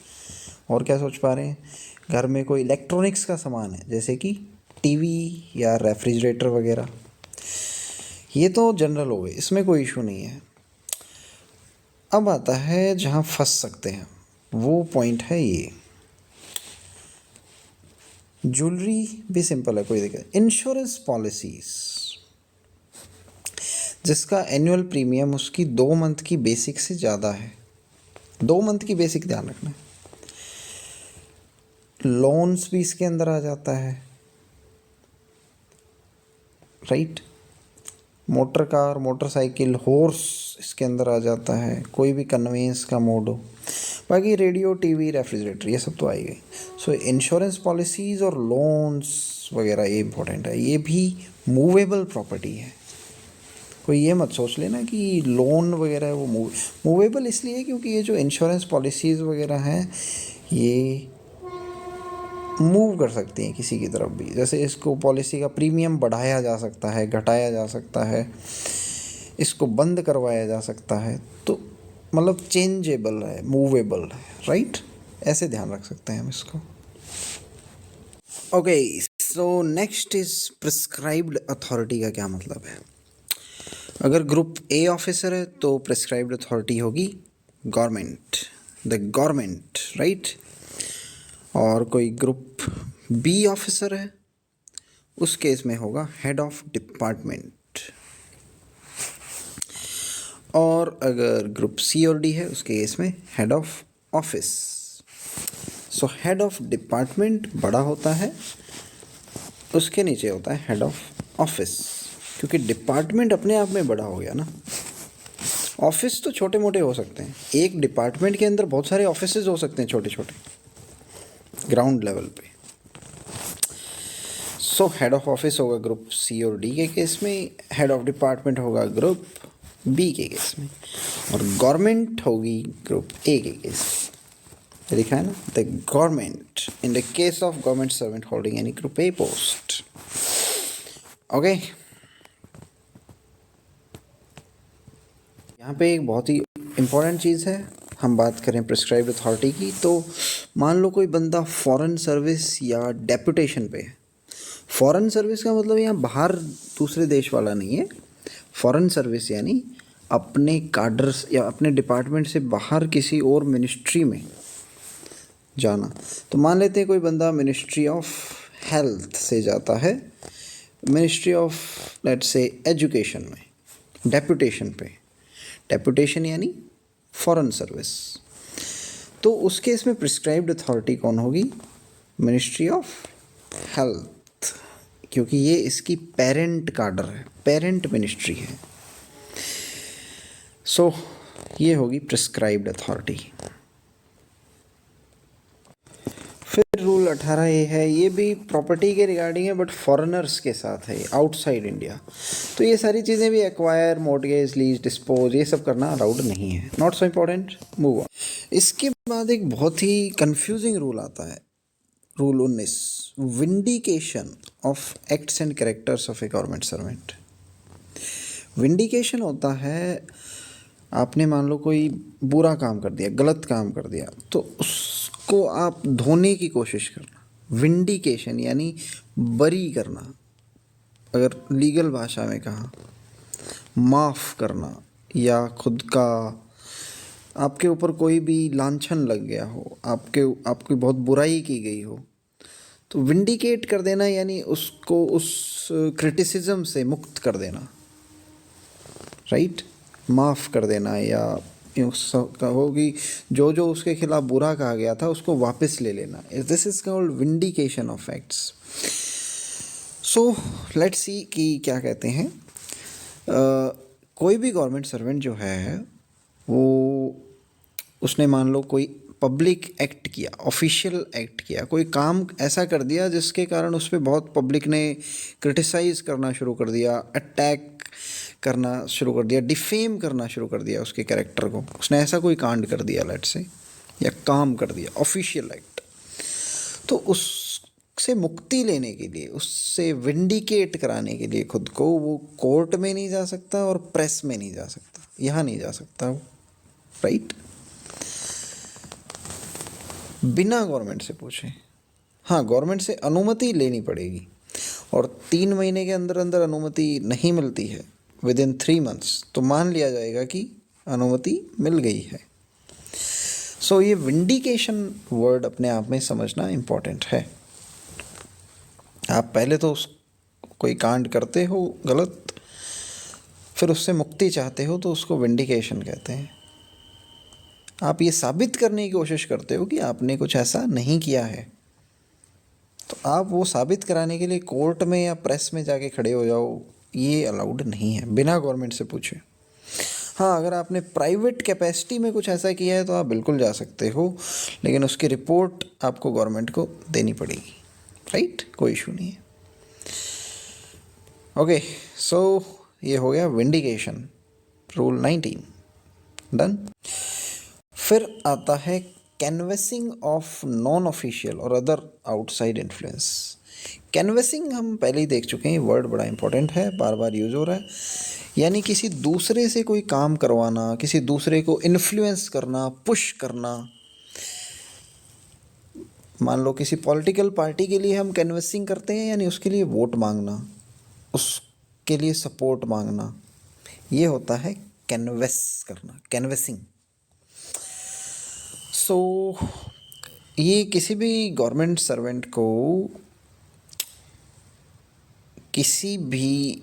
Speaker 1: और क्या सोच पा रहे हैं? घर में कोई इलेक्ट्रॉनिक्स का सामान है जैसे कि टीवी या रेफ्रिजरेटर वगैरह, ये तो जनरल हो गए, इसमें कोई इशू नहीं है। अब आता है जहाँ फंस सकते हैं, वो पॉइंट है ये। ज्वेलरी भी सिंपल है, कोई दिक्कत। इंश्योरेंस पॉलिसीज जिसका एनुअल प्रीमियम उसकी 2 मंथ की बेसिक से ज़्यादा है, 2 मंथ की बेसिक ध्यान रखना है। लोन्स भी इसके अंदर आ जाता है, right? Motor car, motorcycle, horse इसके अंदर आ जाता है, कोई भी कन्वेंस का मोड हो। बाकी रेडियो, टीवी, रेफ्रिजरेटर ये सब तो आई गई। सो इंश्योरेंस पॉलिसीज़ और लोन्स वगैरह ये इंपॉर्टेंट है, ये भी मूवेबल प्रॉपर्टी है। कोई ये मत सोच लेना कि लोन वगैरह है वो मूवेबल इसलिए क्योंकि ये जो इंश्योरेंस पॉलिसीज़ वगैरह हैं ये मूव कर सकती हैं किसी की तरफ भी, जैसे इसको पॉलिसी का प्रीमियम बढ़ाया जा सकता है, घटाया जा सकता है, इसको बंद करवाया जा सकता है, तो मतलब चेंजेबल है, मूवेबल है, राइट? ऐसे ध्यान रख सकते हैं हम इसको। Okay, so next is prescribed authority का क्या मतलब है। अगर ग्रुप ए ऑफिसर है तो प्रिस्क्राइब्ड अथॉरिटी होगी गवर्नमेंट, द गवर्नमेंट, राइट? और कोई ग्रुप बी ऑफिसर है उस केस में होगा हेड ऑफ डिपार्टमेंट। और अगर ग्रुप सी और डी है उस केस में head of office. So head of department बड़ा होता है, उसके नीचे होता है हेड ऑफ ऑफिस, क्योंकि डिपार्टमेंट अपने आप में बड़ा हो गया ना। ऑफिस तो छोटे मोटे हो सकते हैं, एक डिपार्टमेंट के अंदर बहुत सारे ऑफिसेज हो सकते हैं छोटे छोटे ग्राउंड लेवल पे। सो हेड ऑफ ऑफिस होगा ग्रुप सी और डी के केस में, हेड ऑफ डिपार्टमेंट होगा ग्रुप बी के केस में, और गवर्नमेंट होगी ग्रुप ए के केस में। लिखा है ना, the government in the case of government servant holding any group A post. Okay, यहाँ पे एक बहुत ही इम्पोर्टेंट चीज़ है, हम बात करें प्रिस्क्राइब्ड अथॉरिटी की, तो मान लो कोई बंदा फॉरेन सर्विस या डेपुटेशन पे है। फॉरेन सर्विस का मतलब यहाँ बाहर दूसरे देश वाला नहीं है, फॉरेन सर्विस यानी अपने काडर या अपने डिपार्टमेंट से बाहर किसी और मिनिस्ट्री में जाना। तो मान लेते हैं कोई बंदा मिनिस्ट्री ऑफ हेल्थ से जाता है ministry of let's say education में डेपुटेशन पे, डेपुटेशन यानी फॉरेन सर्विस, तो उस केस में प्रिस्क्राइब्ड अथॉरिटी कौन होगी? मिनिस्ट्री ऑफ हेल्थ, क्योंकि ये इसकी पेरेंट काडर है, पेरेंट मिनिस्ट्री है। सो ये होगी प्रिस्क्राइब्ड अथॉरिटी। फिर रूल 18A है, ये भी प्रॉपर्टी के रिगार्डिंग है बट फॉरेनर्स के साथ है, आउटसाइड इंडिया। तो ये सारी चीज़ें भी एक्वायर, मॉर्टगेज, लीज, डिस्पोज, ये सब करना अलाउड नहीं है। Not so important, move on. इसके बाद एक बहुत ही कंफ्यूजिंग रूल आता है, rule 19, vindication of acts and characters of a government servant. Vindication होता है, आपने मान लो कोई बुरा काम कर दिया, गलत काम कर दिया, तो उसको आप धोने की कोशिश करना। विंडिकेशन यानी बरी करना, अगर लीगल भाषा में कहा, माफ़ करना, या खुद का, आपके ऊपर कोई भी लांछन लग गया हो, आपकी बहुत बुराई की गई हो, तो विंडिकेट कर देना यानी उसको उस क्रिटिसिज्म से मुक्त कर देना, राइट, माफ़ कर देना, या यूँ कहो कि जो जो उसके खिलाफ बुरा कहा गया था उसको वापस ले लेना। This is called vindication of facts. So let's see कि क्या कहते हैं। कोई भी गवर्नमेंट सर्वेंट जो है वो, उसने मान लो कोई पब्लिक एक्ट किया, ऑफिशियल एक्ट किया, कोई काम ऐसा कर दिया जिसके कारण उस पर बहुत पब्लिक ने क्रिटिसाइज़ करना शुरू कर दिया, अटैक करना शुरू कर दिया, डिफेम करना शुरू कर दिया उसके कैरेक्टर को। उसने ऐसा कोई कांड कर दिया लेट से, या काम कर दिया, ऑफिशियल एक्ट। तो उससे मुक्ति लेने के लिए, उससे विंडिकेट कराने के लिए खुद को, वो कोर्ट में नहीं जा सकता और प्रेस में नहीं जा सकता, यहाँ नहीं जा सकता वो, राइट, बिना गवर्नमेंट से पूछे। हाँ, गवर्नमेंट से अनुमति लेनी पड़ेगी, और 3 महीने के अंदर अंदर अनुमति नहीं मिलती है, विद इन 3 मंथ्स, तो मान लिया जाएगा कि अनुमति मिल गई है। सो ये विंडिकेशन वर्ड अपने आप में समझना इम्पॉर्टेंट है। आप पहले तो कोई कांड करते हो गलत, फिर उससे मुक्ति चाहते हो, तो उसको विंडिकेशन कहते हैं। आप ये साबित करने की कोशिश करते हो कि आपने कुछ ऐसा नहीं किया है, तो आप वो साबित कराने के लिए कोर्ट में या प्रेस में जाके खड़े हो जाओ, ये अलाउड नहीं है बिना गवर्नमेंट से पूछे। हाँ, अगर आपने प्राइवेट कैपेसिटी में कुछ ऐसा किया है तो आप बिल्कुल जा सकते हो, लेकिन उसकी रिपोर्ट आपको गवर्नमेंट को देनी पड़ेगी, राइट, कोई इशू नहीं है। ओके, सो ये हो गया विंडिकेशन, रूल 19 डन। फिर आता है कैनवेसिंग ऑफ नॉन ऑफिशियल और अदर आउटसाइड इन्फ्लुएंस। कैनवेसिंग हम पहले ही देख चुके हैं, वर्ड बड़ा इंपॉर्टेंट है, बार बार यूज़ हो रहा है, यानी किसी दूसरे से कोई काम करवाना, किसी दूसरे को इन्फ्लुएंस करना, पुश करना। मान लो किसी पॉलिटिकल पार्टी के लिए हम कैनवेसिंग करते हैं, यानी उसके लिए वोट मांगना, उसके लिए सपोर्ट मांगना, ये होता है कैनवेस करना, कैनवेसिंग। सो ये किसी भी गवर्नमेंट सर्वेंट को किसी भी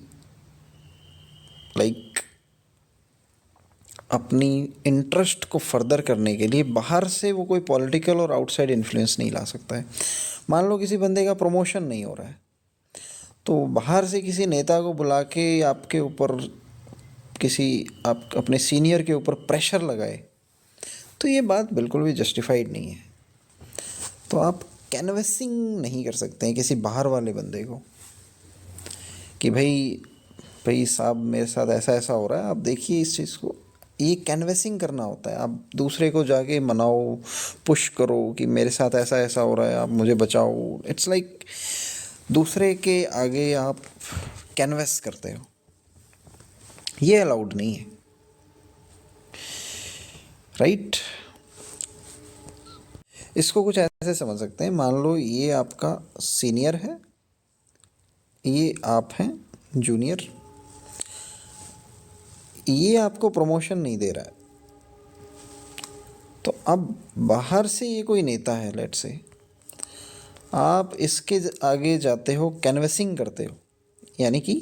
Speaker 1: अपनी इंटरेस्ट को फर्दर करने के लिए बाहर से वो कोई पॉलिटिकल और आउटसाइड इन्फ्लुएंस नहीं ला सकता है। मान लो किसी बंदे का प्रमोशन नहीं हो रहा है, तो बाहर से किसी नेता को बुला के आपके ऊपर, आप अपने सीनियर के ऊपर प्रेशर लगाए, तो ये बात बिल्कुल भी जस्टिफाइड नहीं है। तो आप कैनवेसिंग नहीं कर सकते हैं किसी बाहर वाले बंदे को कि भाई साहब मेरे साथ ऐसा ऐसा हो रहा है, आप देखिए इस चीज़ को। ये कैनवेसिंग करना होता है, आप दूसरे को जाके मनाओ, पुश करो कि मेरे साथ ऐसा ऐसा हो रहा है, आप मुझे बचाओ। इट्स लाइक दूसरे के आगे आप कैनवेस करते हो, ये अलाउड नहीं है, राइट। इसको कुछ ऐसे समझ सकते हैं, मान लो ये आपका सीनियर है, ये आप हैं जूनियर, ये आपको प्रमोशन नहीं दे रहा है, तो अब बाहर से ये कोई नेता है लेट्स से, आप इसके आगे जाते हो, कैनवेसिंग करते हो, यानी कि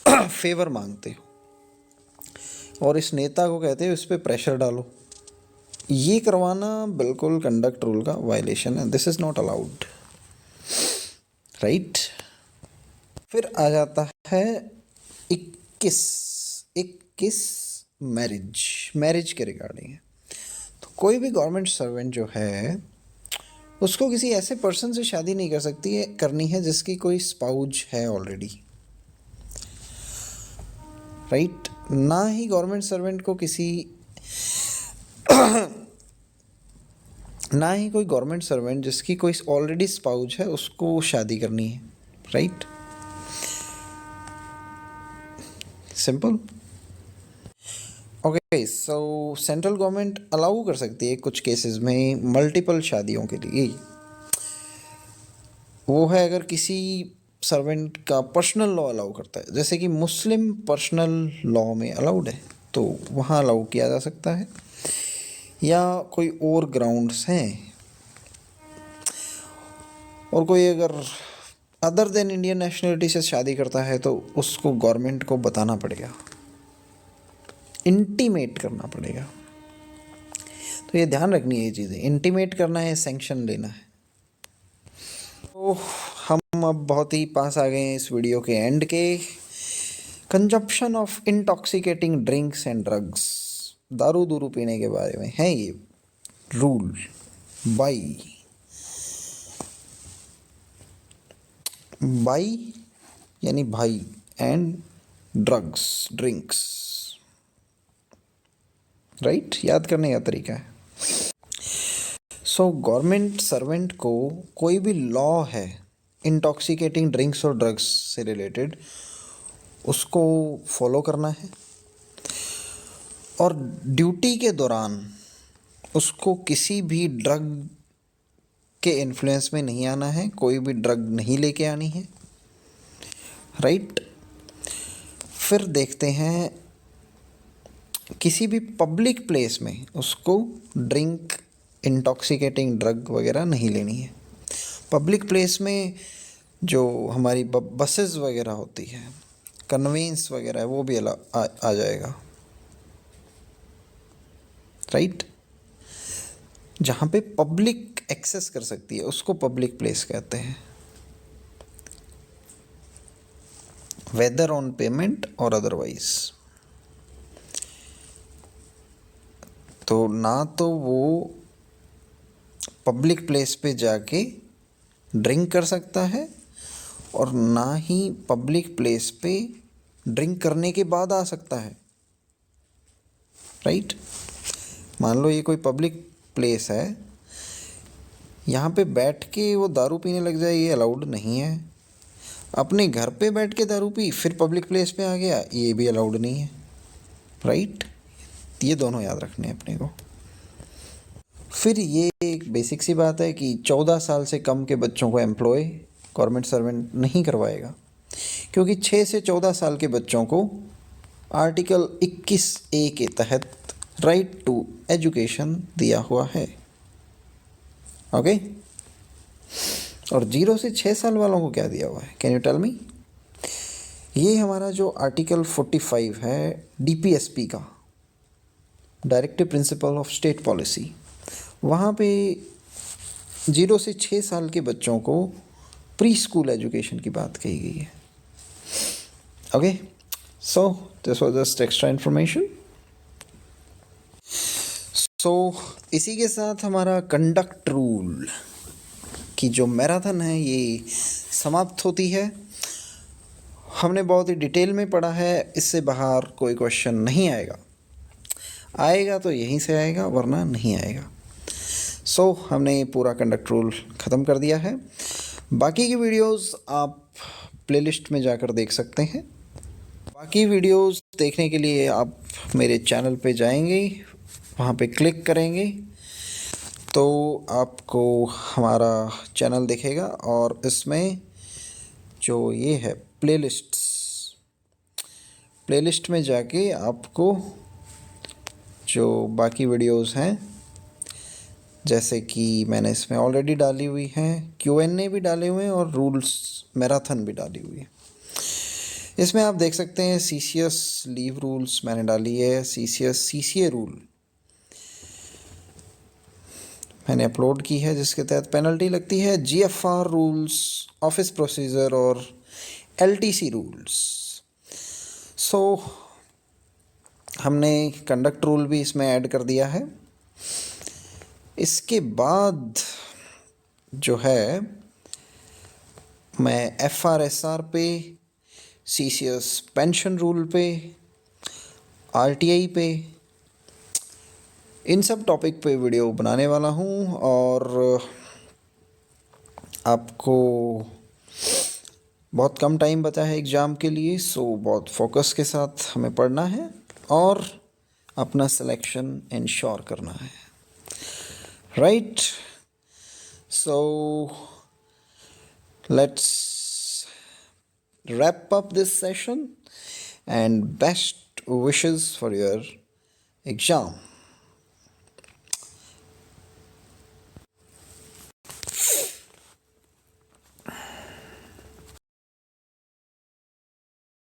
Speaker 1: फेवर मांगते हो, और इस नेता को कहते हो इस पर प्रेशर डालो। ये करवाना बिल्कुल कंडक्ट रूल का वायलेशन है, this is not allowed, right. फिर आ जाता है 21, 21 मैरिज, मैरिज के रिगार्डिंग है। तो कोई भी गवर्नमेंट सर्वेंट जो है उसको किसी ऐसे पर्सन से शादी नहीं कर सकती है, करनी है जिसकी कोई स्पाउज है ऑलरेडी, राइट। ना ही गवर्नमेंट सर्वेंट को किसी ना ही कोई गवर्नमेंट सर्वेंट जिसकी कोई ऑलरेडी स्पाउज है उसको शादी करनी है, राइट। सिंपल। ओके, सो सेंट्रल गवर्नमेंट अलाउ कर सकती है कुछ केसेस में मल्टीपल शादियों के लिए। वो है अगर किसी सर्वेंट का पर्सनल लॉ अलाउ करता है, जैसे कि मुस्लिम पर्सनल लॉ में अलाउड है तो वहाँ अलाउ किया जा सकता है, या कोई और ग्राउंड्स हैं। और कोई अगर अदर देन इंडियन नेशनलिटी से शादी करता है तो उसको गवर्नमेंट को बताना पड़ेगा, इंटीमेट करना पड़ेगा। तो ये ध्यान रखनी है ये चीज़ें, इंटीमेट करना है, सैंक्शन लेना है। तो हम अब बहुत ही पास आ गए हैं इस वीडियो के एंड के। Consumption of intoxicating drinks and drugs, दारू दूरू पीने के बारे में है ये रूल। बाई यानी भाई, एंड ड्रग्स ड्रिंक्स, राइट। याद करने का तरीका है। सो गवर्नमेंट सर्वेंट को कोई भी लॉ है इंटॉक्सिकेटिंग ड्रिंक्स और ड्रग्स से रिलेटेड, उसको फॉलो करना है। और ड्यूटी के दौरान उसको किसी भी ड्रग के इन्फ्लुएंस में नहीं आना है, कोई भी ड्रग नहीं लेके आनी है, राइट। फिर देखते हैं किसी भी पब्लिक प्लेस में उसको ड्रिंक, इंटॉक्सिकेटिंग ड्रग वगैरह नहीं लेनी है। पब्लिक प्लेस में जो हमारी बसेस वगैरह होती है, कन्वेंस वगैरह है, वो भी आ जाएगा, राइट। जहाँ पे पब्लिक एक्सेस कर सकती है उसको पब्लिक प्लेस कहते हैं, वेदर ऑन पेमेंट और अदरवाइज। तो ना तो वो पब्लिक प्लेस पे जाके ड्रिंक कर सकता है और ना ही पब्लिक प्लेस पे ड्रिंक करने के बाद आ सकता है, राइट। मान लो ये कोई पब्लिक प्लेस है, यहाँ पे बैठ के वो दारू पीने लग जाए, ये अलाउड नहीं है। अपने घर पे बैठ के दारू पी फिर पब्लिक प्लेस पे आ गया, ये भी अलाउड नहीं है, राइट। ये दोनों याद रखने हैं अपने को। फिर ये एक बेसिक सी बात है कि 14 साल से कम के बच्चों को एम्प्लॉय गवर्नमेंट सर्वेंट नहीं करवाएगा, क्योंकि 6 से 14 साल के बच्चों को आर्टिकल 21A के तहत राइट टू एजुकेशन दिया हुआ है, ओके। और 0 से 6 साल वालों को क्या दिया हुआ है, कैन यू टेल मी। ये हमारा जो आर्टिकल 45 है DPSP का, directive principle of state policy, वहाँ पे 0 से 6 साल के बच्चों को प्री स्कूल एजुकेशन की बात कही गई है, okay. So this was just extra information. So इसी के साथ हमारा कंडक्ट रूल की जो मैराथन है ये समाप्त होती है। हमने बहुत ही डिटेल में पढ़ा है, इससे बाहर कोई क्वेश्चन नहीं आएगा, आएगा तो यहीं से आएगा वरना नहीं आएगा। सो हमने पूरा कंडक्ट रूल ख़त्म कर दिया है। बाकी की वीडियोस आप प्लेलिस्ट में जाकर देख सकते हैं। बाकी वीडियोस देखने के लिए आप मेरे चैनल पे जाएंगे, वहाँ पे क्लिक करेंगे तो आपको हमारा चैनल दिखेगा और इसमें जो ये है प्लेलिस्ट में जाके आपको जो बाकी वीडियोस हैं, जैसे कि मैंने इसमें ऑलरेडी डाली हुई हैं, Q&A भी डाले हुए हैं और रूल्स मैराथन भी डाली हुई है। इसमें आप देख सकते हैं CCS लीव रूल्स मैंने डाली है, CCS CCA रूल मैंने अपलोड की है जिसके तहत पेनल्टी लगती है, GFR रूल्स, ऑफिस प्रोसीजर और LTC रूल्स। सो हमने कंडक्ट रूल भी इसमें ऐड कर दिया है। इसके बाद जो है मैं FRSR पे, CCS पेंशन रूल पे, RTI पे, इन सब टॉपिक पे वीडियो बनाने वाला हूँ। और आपको बहुत कम टाइम बचा है एग्ज़ाम के लिए, सो बहुत फोकस के साथ हमें पढ़ना है और अपना सिलेक्शन इंश्योर करना है, right. So let's wrap up this session and best wishes for your exam.